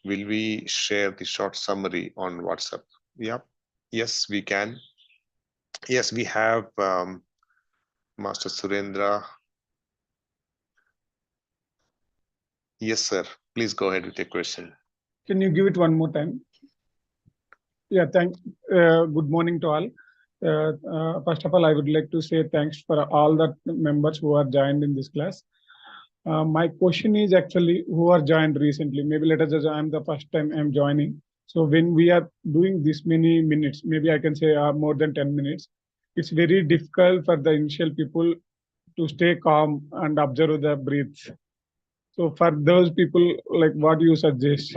S1: Will we share the short summary on WhatsApp? Yep. Yes, we can. Yes, we have Master Surendra. Yes, sir. Please go ahead with your question.
S5: Can you give it one more time? Yeah, good morning to all. First of all, I would like to say thanks for all the members who are joined in this class. My question is actually who are joined recently. Maybe let us say I'm the first time I'm joining. So when we are doing this many minutes, maybe I can say more than 10 minutes, it's very difficult for the initial people to stay calm and observe the breath. So for those people, like what do you suggest?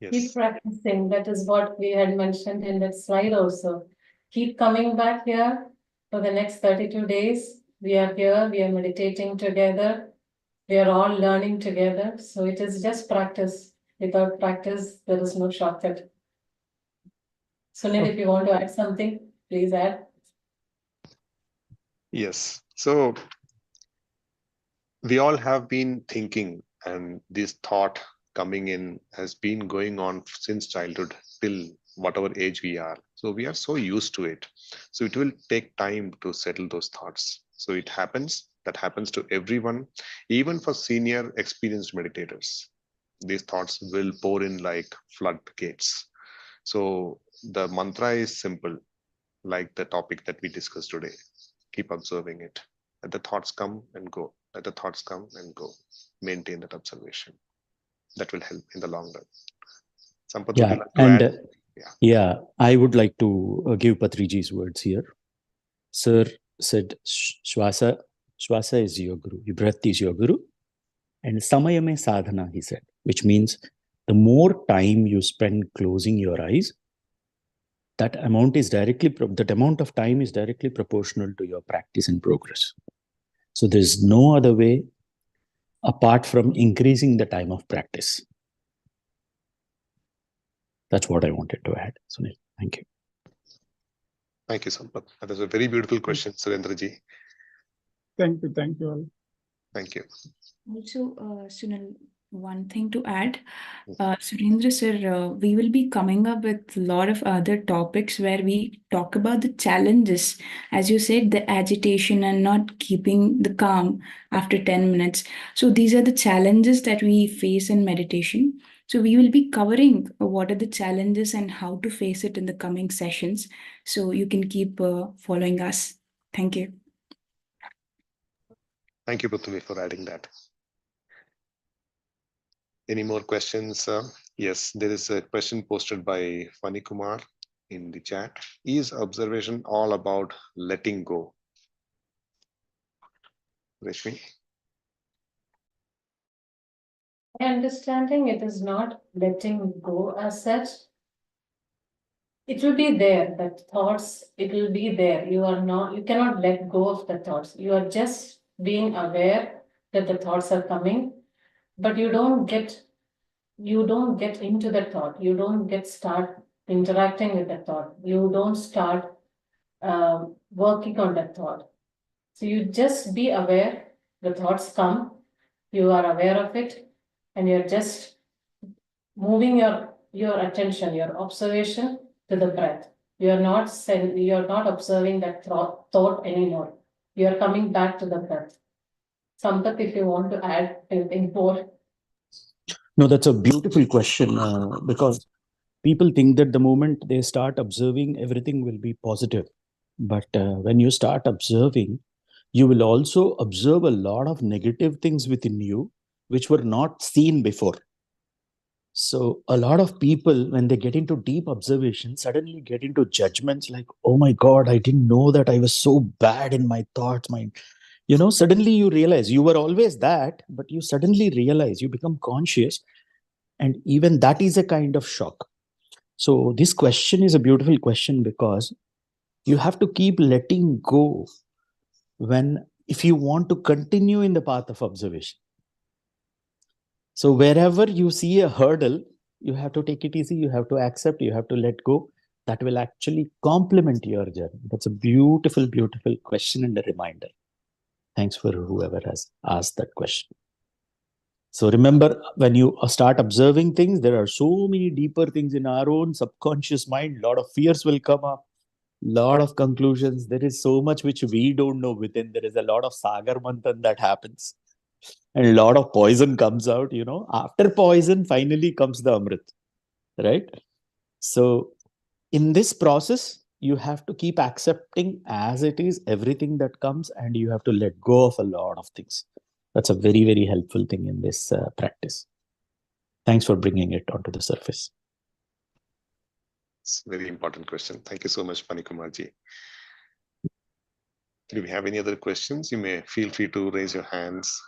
S1: Yes.
S4: Keep practicing. That is what we had mentioned in that slide also. keep coming back here for the next 32 days. We are here, we are meditating together. We are all learning together. So it is just practice. Without practice, there is no shortcut. Sunil, if you want to add something, please add.
S1: Yes. So we all have been thinking, and this thought coming in has been going on since childhood till whatever age we are. So we are so used to it. So it will take time to settle those thoughts. So it happens, that happens to everyone, even for senior experienced meditators. These thoughts will pour in like floodgates. So the mantra is simple, like the topic that we discussed today. Keep observing it. Let the thoughts come and go. Let the thoughts come and go. Maintain that observation. That will help in the long run. Sampath, would you like to add?
S3: Yeah, I would like to give Patriji's words here. Sir said, Shwasa is your guru. Your breath is your guru. And Samayame Sadhana, he said, which means the more time you spend closing your eyes, that amount of time is directly proportional to your practice and progress. So there's no other way apart from increasing the time of practice. That's what I wanted to add, Sunil. Thank you.
S1: Thank you, Sampath. That is a very beautiful question, Surendraji.
S5: Thank you all.
S1: Thank you.
S6: Also, Sunil, one thing to add. Surendra sir, we will be coming up with a lot of other topics where we talk about the challenges. As you said, the agitation and not keeping the calm after 10 minutes. So these are the challenges that we face in meditation. So we will be covering what are the challenges and how to face it in the coming sessions. So you can keep following us. Thank you.
S1: Thank you, Pratumi, for adding that. Any more questions? Yes, there is a question posted by Fani Kumar in the chat. Is observation all about letting go? Reshmi?
S4: My understanding, it is not letting go as such. It will be there, that thoughts, it will be there. You cannot let go of the thoughts. You are just being aware that the thoughts are coming, but you don't get into the thought. You don't start interacting with the thought. You don't start working on that thought. So you just be aware, the thoughts come, you are aware of it, and you're just moving your attention, your observation to the breath. You're not observing that thought anymore. You're coming back to the breath. Sampath, if you want to add anything more.
S3: No, that's a beautiful question because people think that the moment they start observing, everything will be positive. But when you start observing, you will also observe a lot of negative things within you, which were not seen before. So a lot of people, when they get into deep observation, suddenly get into judgments like, oh my God, I didn't know that I was so bad in my thoughts. Suddenly you realize you were always that, but you suddenly realize, you become conscious. And even that is a kind of shock. So this question is a beautiful question because you have to keep letting go if you want to continue in the path of observation. So wherever you see a hurdle, you have to take it easy, you have to accept, you have to let go. That will actually complement your journey. That's a beautiful, beautiful question and a reminder. Thanks for whoever has asked that question. So remember, when you start observing things, there are so many deeper things in our own subconscious mind. A lot of fears will come up, lot of conclusions. There is so much which we don't know within. There is a lot of sagar manthan that happens. And a lot of poison comes out, After poison, finally comes the amrit, right? So in this process, you have to keep accepting as it is everything that comes, and you have to let go of a lot of things. That's a very, very helpful thing in this practice. Thanks for bringing it onto the surface.
S1: It's a very important question. Thank you so much, Fani Kumarji. Do we have any other questions? You may feel free to raise your hands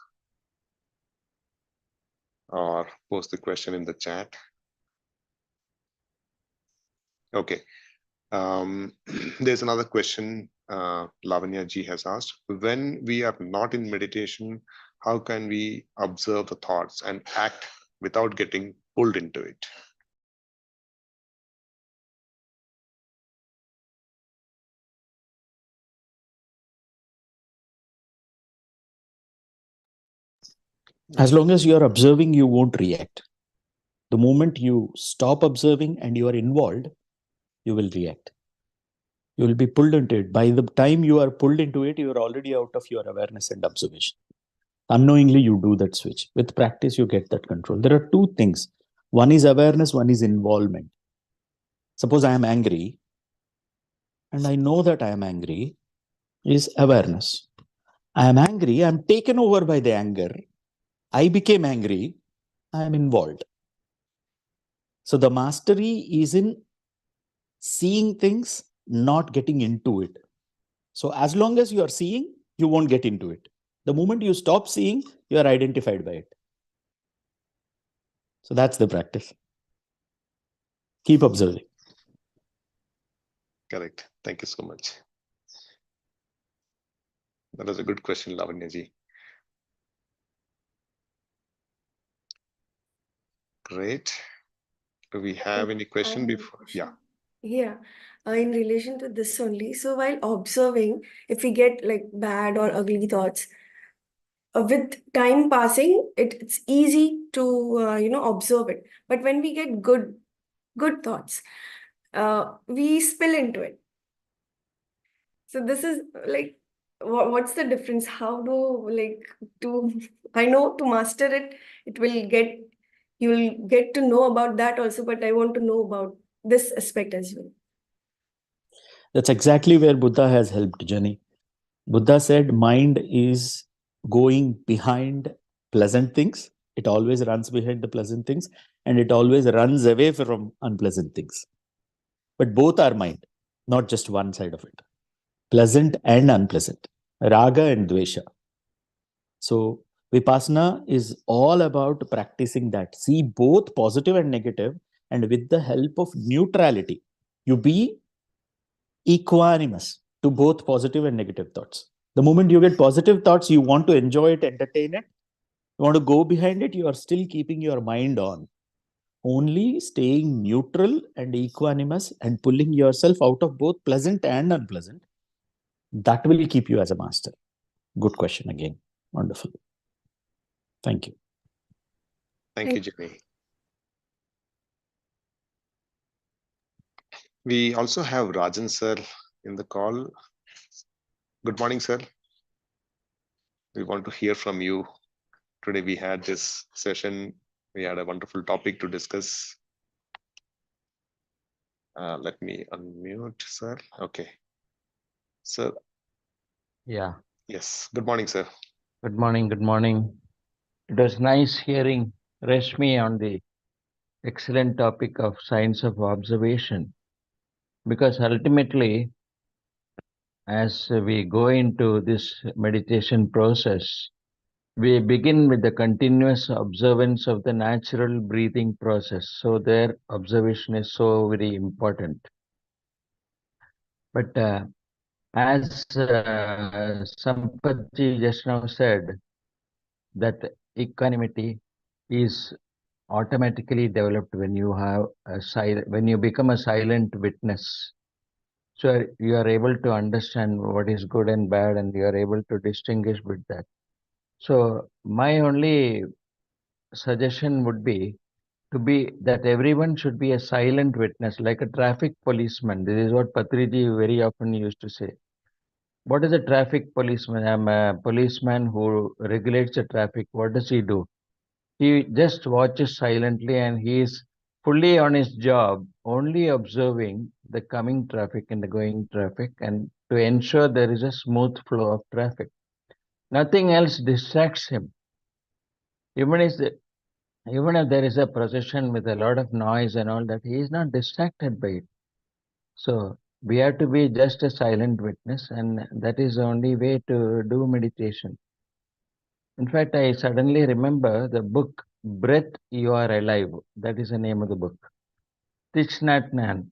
S1: or post the question in the chat. Okay. There's another question Lavanya ji has asked. When we are not in meditation, how can we observe the thoughts and act without getting pulled into it?
S3: As long as you are observing, you won't react. The moment you stop observing and you are involved, you will react. You will be pulled into it. By the time you are pulled into it, you are already out of your awareness and observation. Unknowingly, you do that switch. With practice, you get that control. There are two things. One is awareness, one is involvement. Suppose I am angry, and I know that I am angry, is awareness. I am angry, I am taken over by the anger. I became angry, I am involved. So the mastery is in seeing things, not getting into it. So as long as you are seeing, you won't get into it. The moment you stop seeing, you are identified by it. So that's the practice. Keep observing.
S1: Correct. Thank you so much. That was a good question, Lavanya ji. Great. Do we have any question before? Yeah.
S7: Yeah, in relation to this only. So while observing, if we get like bad or ugly thoughts, with time passing, it's easy to observe it. But when we get good thoughts, we spill into it. So this is like, what's the difference? How do I know to master it, you will get to know about that also, but I want to know about this aspect as well.
S3: That's exactly where Buddha has helped Jani. Buddha said mind is going behind pleasant things. It always runs behind the pleasant things, and it always runs away from unpleasant things. But both are mind, not just one side of it. Pleasant and unpleasant. Raga and Dvesha. So Vipassana is all about practicing that. See both positive and negative, and with the help of neutrality, you be equanimous to both positive and negative thoughts. The moment you get positive thoughts, you want to enjoy it, entertain it, you want to go behind it, you are still keeping your mind on. Only staying neutral and equanimous and pulling yourself out of both pleasant and unpleasant, that will keep you as a master. Good question again. Wonderful. Thank you.
S1: Thank you, Jimmy. We also have Rajan sir in the call. Good morning, sir. We want to hear from you. Today we had this session. We had a wonderful topic to discuss. Let me unmute, sir. Okay. Sir.
S8: Yeah.
S1: Yes. Good morning, sir.
S8: Good morning. Good morning. It was nice hearing Reshmi on the excellent topic of science of observation, because ultimately, as we go into this meditation process, we begin with the continuous observance of the natural breathing process. So their observation is so very important. But as Sampath just now said, that equanimity is automatically developed when you have when you become a silent witness. So you are able to understand what is good and bad, and you are able to distinguish with that. So my only suggestion would be that everyone should be a silent witness, like a traffic policeman. This is what Patriji very often used to say. What is a traffic policeman? I'm a policeman who regulates the traffic. What does he do? He just watches silently, and he is fully on his job, only observing the coming traffic and the going traffic, and to ensure there is a smooth flow of traffic. Nothing else distracts him. Even if there is a procession with a lot of noise and all that, he is not distracted by it. So we have to be just a silent witness, and that is the only way to do meditation. In fact, I suddenly remember the book Breath You Are Alive. That is the name of the book. Thich Nhat Hanh.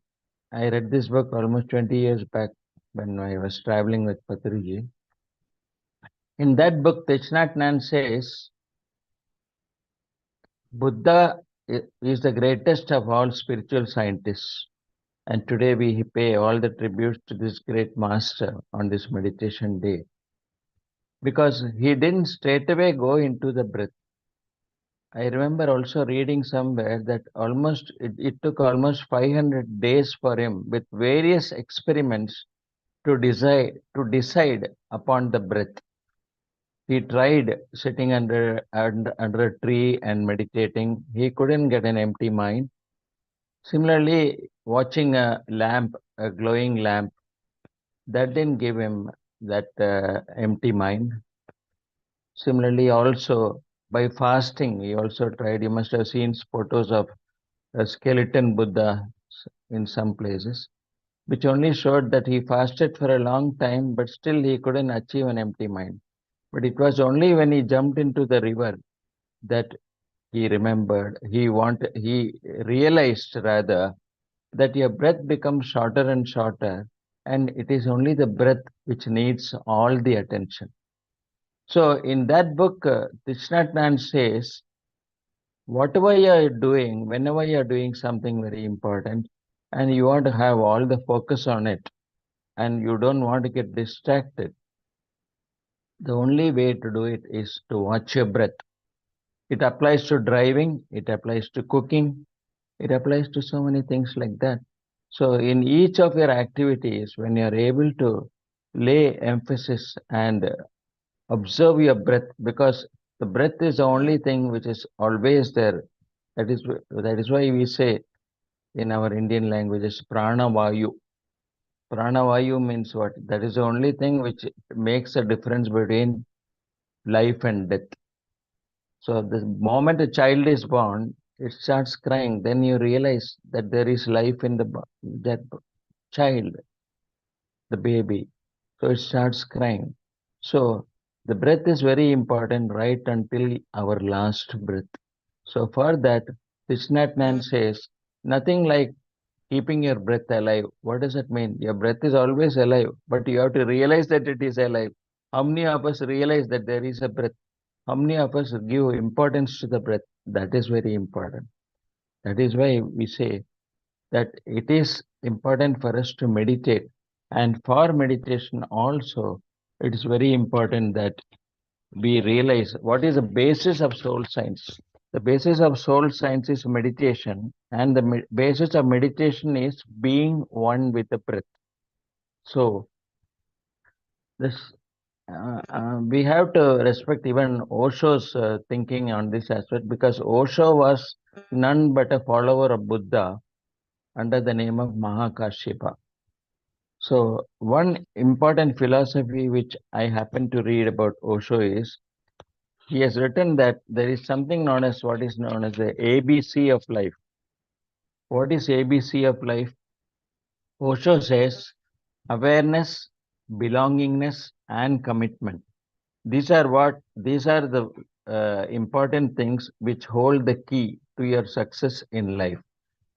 S8: I read this book almost 20 years back when I was traveling with Patriji. In that book, Thich Nhat Hanh says, Buddha is the greatest of all spiritual scientists. And today we pay all the tributes to this great master on this meditation day. Because he didn't straight away go into the breath. I remember also reading somewhere that it took almost 500 days for him with various experiments to decide upon the breath. He tried sitting under a tree and meditating. He couldn't get an empty mind. Similarly, watching a lamp, a glowing lamp, that didn't give him that empty mind. Similarly, also by fasting, he also tried. You must have seen photos of a skeleton Buddha in some places, which only showed that he fasted for a long time, but still he couldn't achieve an empty mind. But it was only when he jumped into the river that he remembered, he realized rather that your breath becomes shorter and shorter, and it is only the breath which needs all the attention. So in that book, Thich Nhat Hanh says, whatever you are doing, whenever you are doing something very important, and you want to have all the focus on it, and you don't want to get distracted, the only way to do it is to watch your breath. It applies to driving, it applies to cooking, it applies to so many things like that. So in each of your activities, when you are able to lay emphasis and observe your breath, because the breath is the only thing which is always there. That is why we say in our Indian languages, prana vayu. Prana vayu means what? That is the only thing which makes a difference between life and death. So the moment a child is born, it starts crying. Then you realize that there is life in that child, the baby. So it starts crying. So the breath is very important right until our last breath. So for that, Thich Nhat Hanh says, nothing like keeping your breath alive. What does it mean? Your breath is always alive, but you have to realize that it is alive. How many of us realize that there is a breath? How many of us give importance to the breath? That is very important. That is why we say that it is important for us to meditate. And for meditation also, it is very important that we realize what is the basis of soul science. The basis of soul science is meditation, and the basis of meditation is being one with the breath. So this we have to respect even Osho's thinking on this aspect, because Osho was none but a follower of Buddha under the name of Mahakashyapa. So one important philosophy which I happen to read about Osho is, he has written that there is something known as what is known as the ABC of life. What is ABC of life? Osho says awareness, belongingness, and commitment. These are the important things which hold the key to your success in life.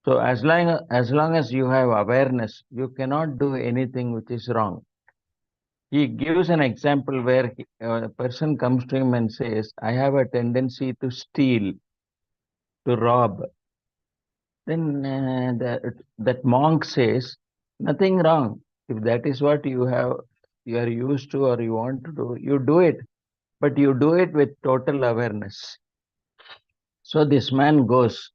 S8: So as long as you have awareness, you cannot do anything which is wrong. He gives an example where a person comes to him and says, I have a tendency to steal, to rob. Then that monk says, nothing wrong. If that is what you are used to or you want to do, you do it. But you do it with total awareness. So this man goes,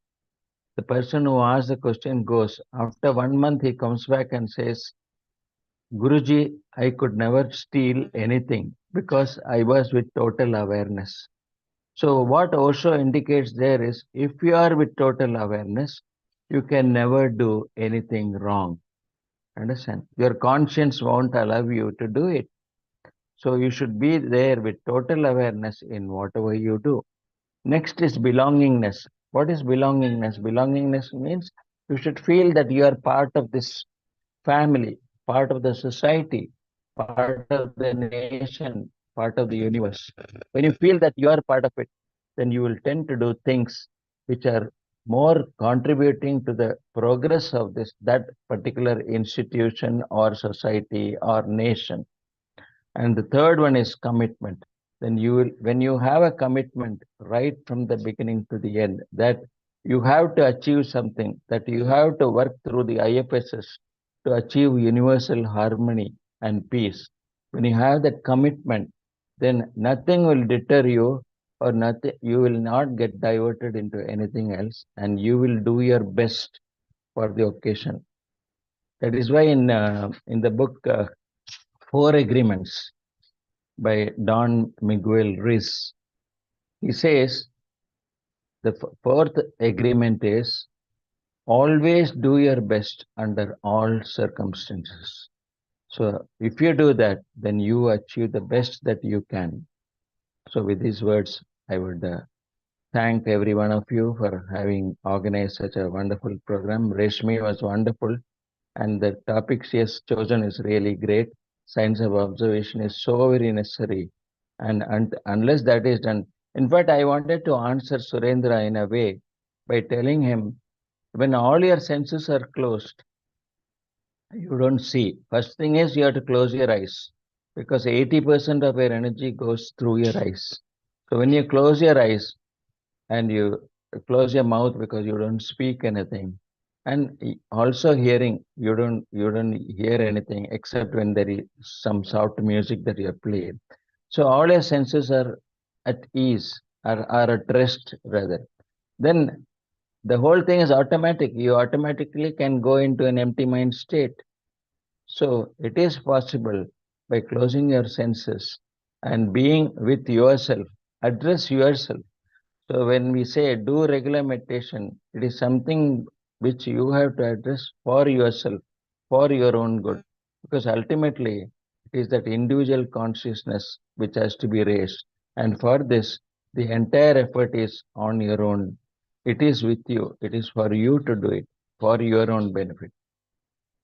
S8: the person who asked the question goes. After 1 month, he comes back and says, Guruji, I could never steal anything because I was with total awareness. So what Osho indicates there is, if you are with total awareness, you can never do anything wrong. Understand? Your conscience won't allow you to do it. So you should be there with total awareness in whatever you do. Next is belongingness. What is belongingness? Belongingness means you should feel that you are part of this family, part of the society, part of the nation, part of the universe. When you feel that you are part of it, then you will tend to do things which are more contributing to the progress of that particular institution or society or nation. And the third one is commitment. Then when you have a commitment right from the beginning to the end, that you have to achieve something, that you have to work through the IFSS to achieve universal harmony and peace. When you have that commitment, then nothing will deter you, or nothing, you will not get diverted into anything else, and you will do your best for the occasion. That is why in the book 4 Agreements by Don Miguel Ruiz, he says the fourth agreement is always do your best under all circumstances. So if you do that, then you achieve the best that you can. So with these words, I would thank every one of you for having organized such a wonderful program. Reshmi was wonderful, and the topic she has chosen is really great. Science of observation is so very necessary, and unless that is done, in fact, I wanted to answer Surendra in a way by telling him, when all your senses are closed, you don't see. First thing is you have to close your eyes, because 80% of your energy goes through your eyes. So when you close your eyes and you close your mouth because you don't speak anything, and also hearing, you don't hear anything except when there is some soft music that you have played. So all your senses are at ease, are at rest rather. Then the whole thing is automatic. You automatically can go into an empty mind state. So it is possible by closing your senses and being with yourself, address yourself. So when we say do regular meditation, it is something which you have to address for yourself, for your own good. Because ultimately, it is that individual consciousness which has to be raised. And for this, the entire effort is on your own. It is with you. It is for you to do it, for your own benefit.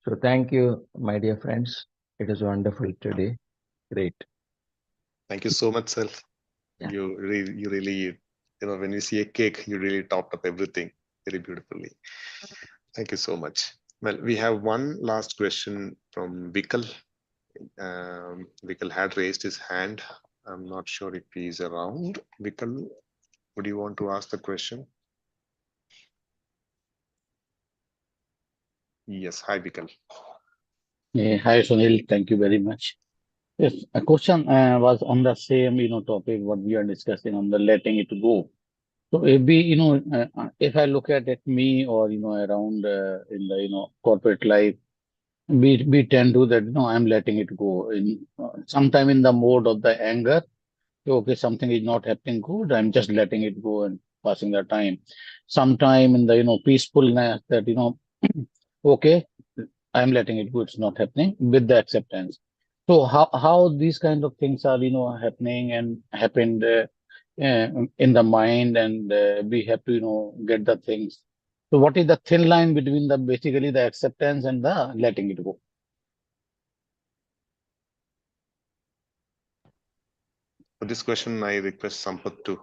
S8: So thank you, my dear friends. It is wonderful today. Great.
S1: Thank you so much, sir.
S8: Yeah.
S1: You really, when you see a cake, you really topped up everything very beautifully. Thank you so much. Well, we have one last question from Vikal. Vikal had raised his hand. I'm not sure if he's around. Vikal, would you want to ask the question? Yes. Hi, Vikal.
S9: Hi, Sunil. Thank you very much. Yes, a question was on the same, topic what we are discussing on the letting it go. So if we, if I look at me or, around in the, corporate life, we tend to that, I'm letting it go in sometime in the mode of the anger. Okay, something is not happening good. I'm just letting it go and passing the time. Sometime in the, peacefulness that, okay, I'm letting it go. It's not happening with the acceptance. So how these kind of things are happening and happened in the mind, and we have to get the things. So what is the thin line between the basically the acceptance and the letting it go?
S1: For this question, I request Sampath to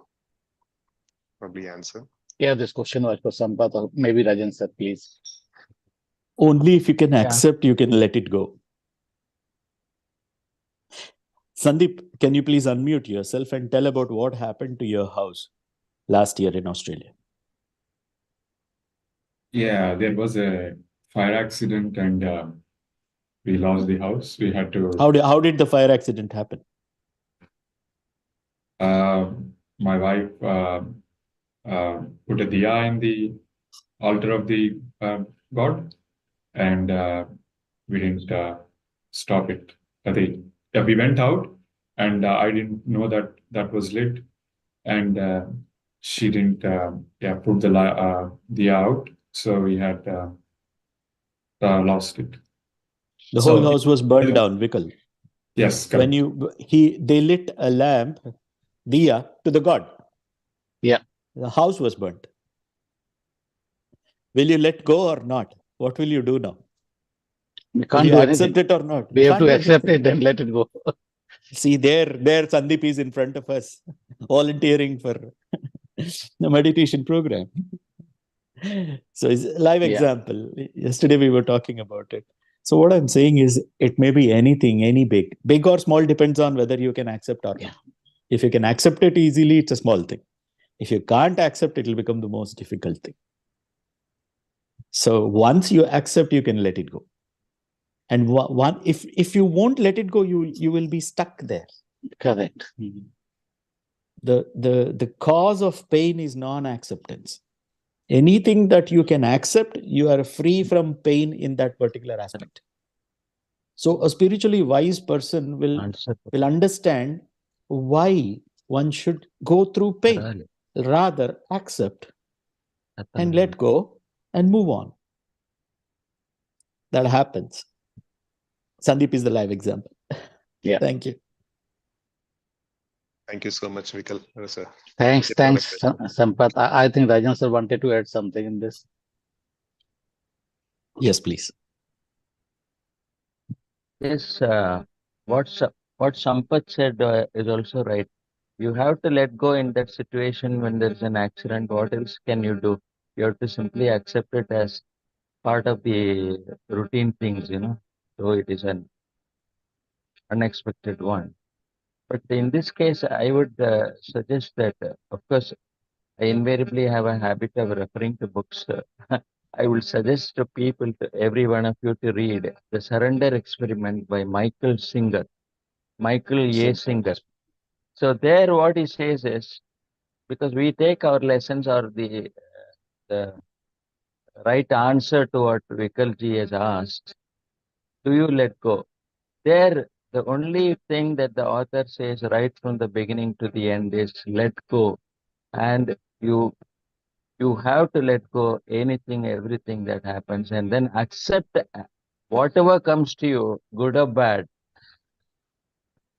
S1: probably answer.
S9: Yeah, this question was for Sampath or maybe Rajan sir, please.
S3: Only if you can accept, you can let it go. Sandeep, can you please unmute yourself and tell about what happened to your house last year in Australia?
S2: Yeah, there was a fire accident and we lost the house. We had to.
S3: How did the fire accident happen?
S2: My wife put a diya in the altar of the god, and we didn't stop it. We went out, and I didn't know that was lit, and she didn't put the diya out, so we had lost it.
S3: The whole house was burned down, Vikal.
S2: Yes, correct.
S3: They lit a lamp, diya, to the god.
S9: Yeah.
S3: The house was burnt. Will you let go or not? What will you do now?
S9: We can't
S3: will you
S9: do
S3: accept
S9: anything.
S3: it or not?
S9: We have to accept it and let it go.
S3: See, there Sandeep is in front of us, volunteering for the meditation program. So it's a live
S9: Yeah.
S3: example. Yesterday we were talking about it. So what I'm saying is it may be anything, any big or small, depends on whether you can accept or
S9: Yeah.
S3: not. If you can accept it easily, it's a small thing. If you can't accept, it will become the most difficult thing. So once you accept, you can let it go. And if you won't let it go, you will be stuck there.
S9: Correct.
S3: The cause of pain is non-acceptance. Anything that you can accept, you are free from pain in that particular aspect. So a spiritually wise person will understand why one should go through pain, rather accept and let go and move on. That happens. Sandeep is the live example.
S9: Yeah.
S3: Thank you.
S1: Thank you so much, Vikal.
S9: Thanks, Sampath. I think Rajan sir wanted to add something in this.
S3: Yes, please.
S8: Yes, what Sampath said is also right. You have to let go in that situation when there's an accident. What else can you do? You have to simply accept it as part of the routine things, So it is an unexpected one. But in this case, I would suggest that, of course, I invariably have a habit of referring to books. I will suggest to people, to every one of you, to read The Surrender Experiment by Michael A. Singer. So there, what he says is, because we take our lessons or the right answer to what Vikalji has asked, do you let go? There, the only thing that the author says right from the beginning to the end is let go. And you have to let go anything, everything that happens, and then accept whatever comes to you, good or bad,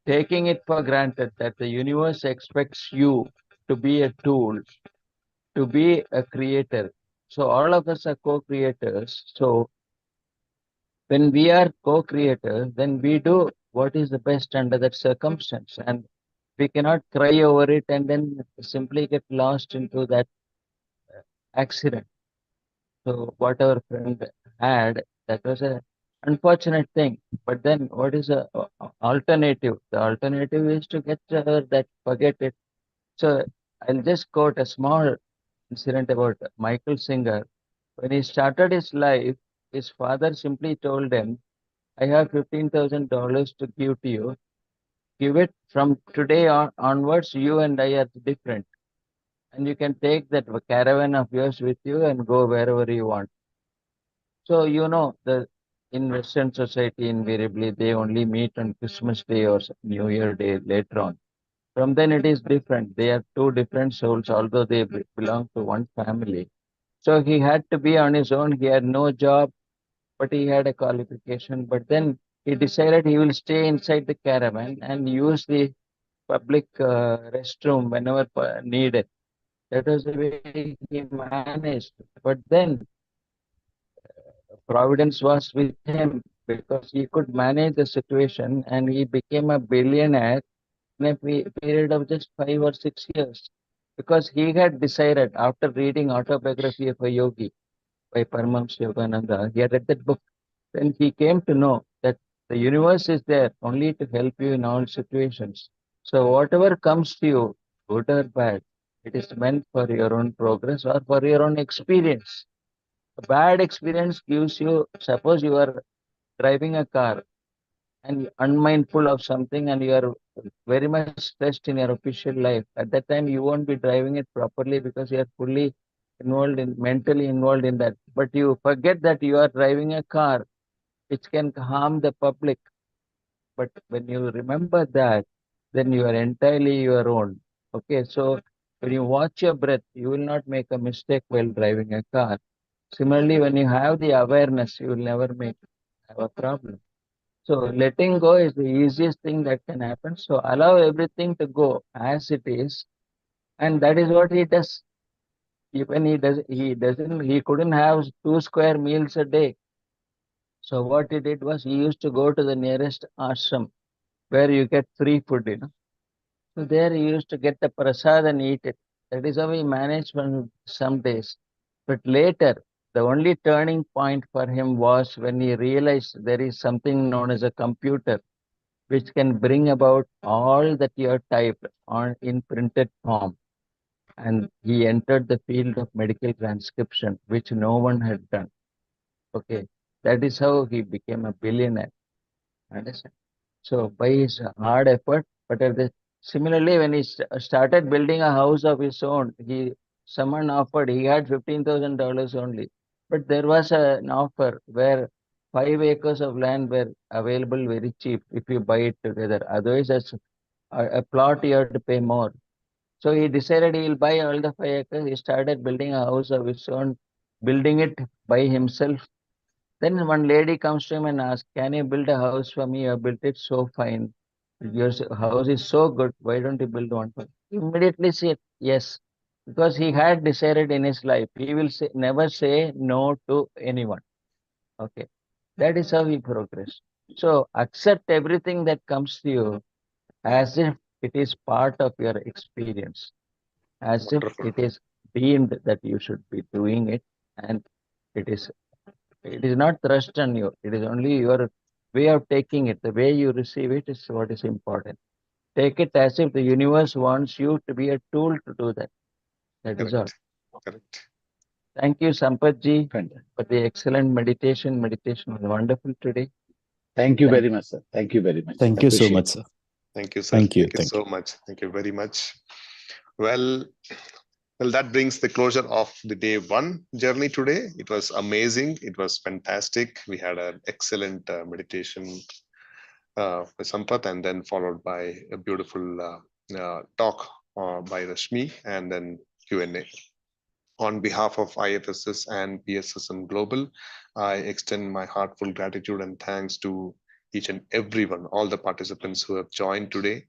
S8: taking it for granted that the universe expects you to be a tool, to be a creator. So all of us are co-creators. So when we are co-creators, then we do what is the best under that circumstance. And we cannot cry over it and then simply get lost into that accident. So what our friend had, that was a unfortunate thing. But then what is the alternative? The alternative is to get that, forget it. So I'll just quote a small incident about Michael Singer. When he started his life, his father simply told him, I have $15,000 to give to you. Give it from today onwards, you and I are different. And you can take that caravan of yours with you and go wherever you want. So, in Western society, invariably, they only meet on Christmas Day or New Year Day later on. From then, it is different. They are two different souls, although they belong to one family. So, he had to be on his own. He had no job, but he had a qualification. But then he decided he will stay inside the caravan and use the public restroom whenever needed. That was the way he managed. But then Providence was with him because he could manage the situation and he became a billionaire in a period of just 5 or 6 years. Because he had decided, after reading Autobiography of a Yogi by Paramahamsa Yogananda, he had read that book. Then he came to know that the universe is there only to help you in all situations. So whatever comes to you, good or bad, it is meant for your own progress or for your own experience. A bad experience gives you, suppose you are driving a car and unmindful of something and you are very much stressed in your official life. At that time, you won't be driving it properly because you are fully mentally involved in that. But you forget that you are driving a car which can harm the public. But when you remember that, then you are entirely your own. Okay, so when you watch your breath, you will not make a mistake while driving a car. Similarly, when you have the awareness, you will never have a problem. So letting go is the easiest thing that can happen. So allow everything to go as it is, and that is what he does. Even he couldn't have 2 square meals a day. So what he did was he used to go to the nearest ashram where you get free food. So there he used to get the prasad and eat it. That is how he managed for some days. But later, the only turning point for him was when he realized there is something known as a computer, which can bring about all that you have typed on in printed form. And he entered the field of medical transcription, which no one had done. Okay, that is how he became a billionaire. Understand? So by his hard effort, but similarly, when he started building a house of his own, someone offered, he had $15,000 only, but there was an offer where 5 acres of land were available very cheap if you buy it together. Otherwise, as a plot you have to pay more. So he decided he will buy all the 5 acres. He started building a house of his own, building it by himself. Then one lady comes to him and asks, "Can you build a house for me? You have built it so fine. Your house is so good. Why don't you build one for me?" He immediately said yes, because he had decided in his life he will never say no to anyone. Okay, that is how he progressed. So accept everything that comes to you as if it is part of your experience, as if
S1: Wonderful.
S8: it is deemed that you should be doing it, and it is not thrust on you. It is only your way of taking it. The way you receive it is what is important. Take it as if the universe wants you to be a tool to do that. That is all.
S1: Correct. Correct.
S8: Thank you, Sampath-ji,
S9: Fantastic.
S8: for the excellent meditation. Meditation was wonderful today.
S9: Thank you very much, sir. Thank you very much.
S3: Thank you so
S9: Appreciate
S3: much,
S9: it.
S3: sir.
S1: Thank you, sir.
S3: Thank you.
S1: Thank you so much. Thank you very much. Well, that brings the closure of the day one journey today. It was amazing. It was fantastic. We had an excellent meditation with Sampath, and then followed by a beautiful talk by Reshmi, and then Q&A. On behalf of IFSS and PSSM Global, I extend my heartfelt gratitude and thanks to each and everyone, all the participants who have joined today.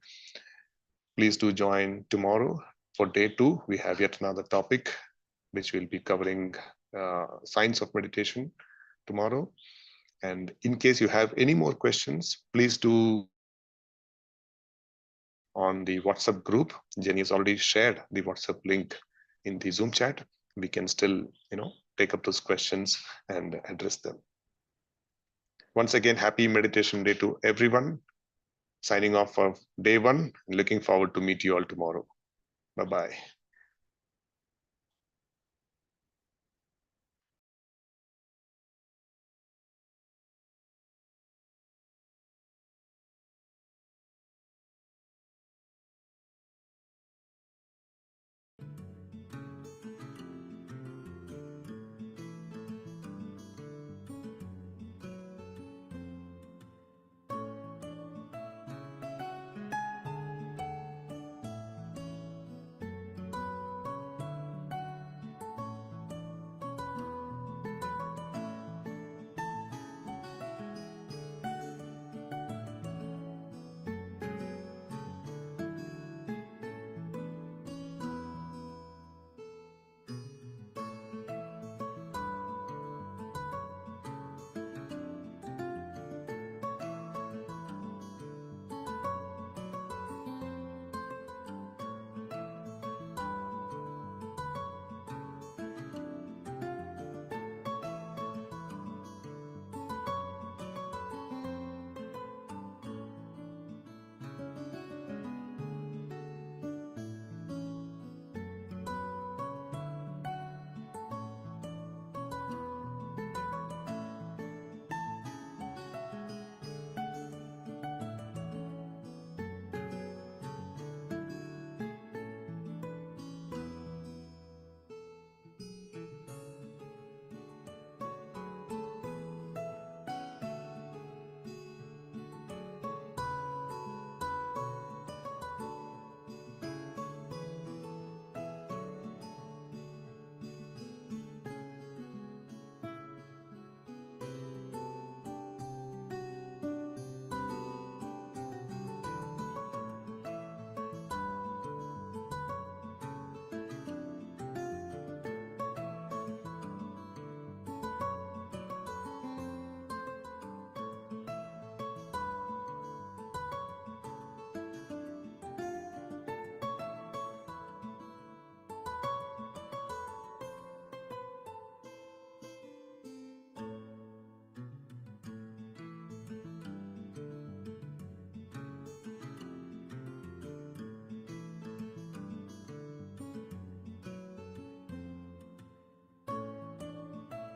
S1: Please do join tomorrow for day 2. We have yet another topic, which will be covering science of meditation tomorrow. And in case you have any more questions, please do on the WhatsApp group. Jenny has already shared the WhatsApp link in the Zoom chat. We can still, take up those questions and address them. Once again, happy meditation day to everyone. Signing off for day 1. Looking forward to meet you all tomorrow. Bye-bye.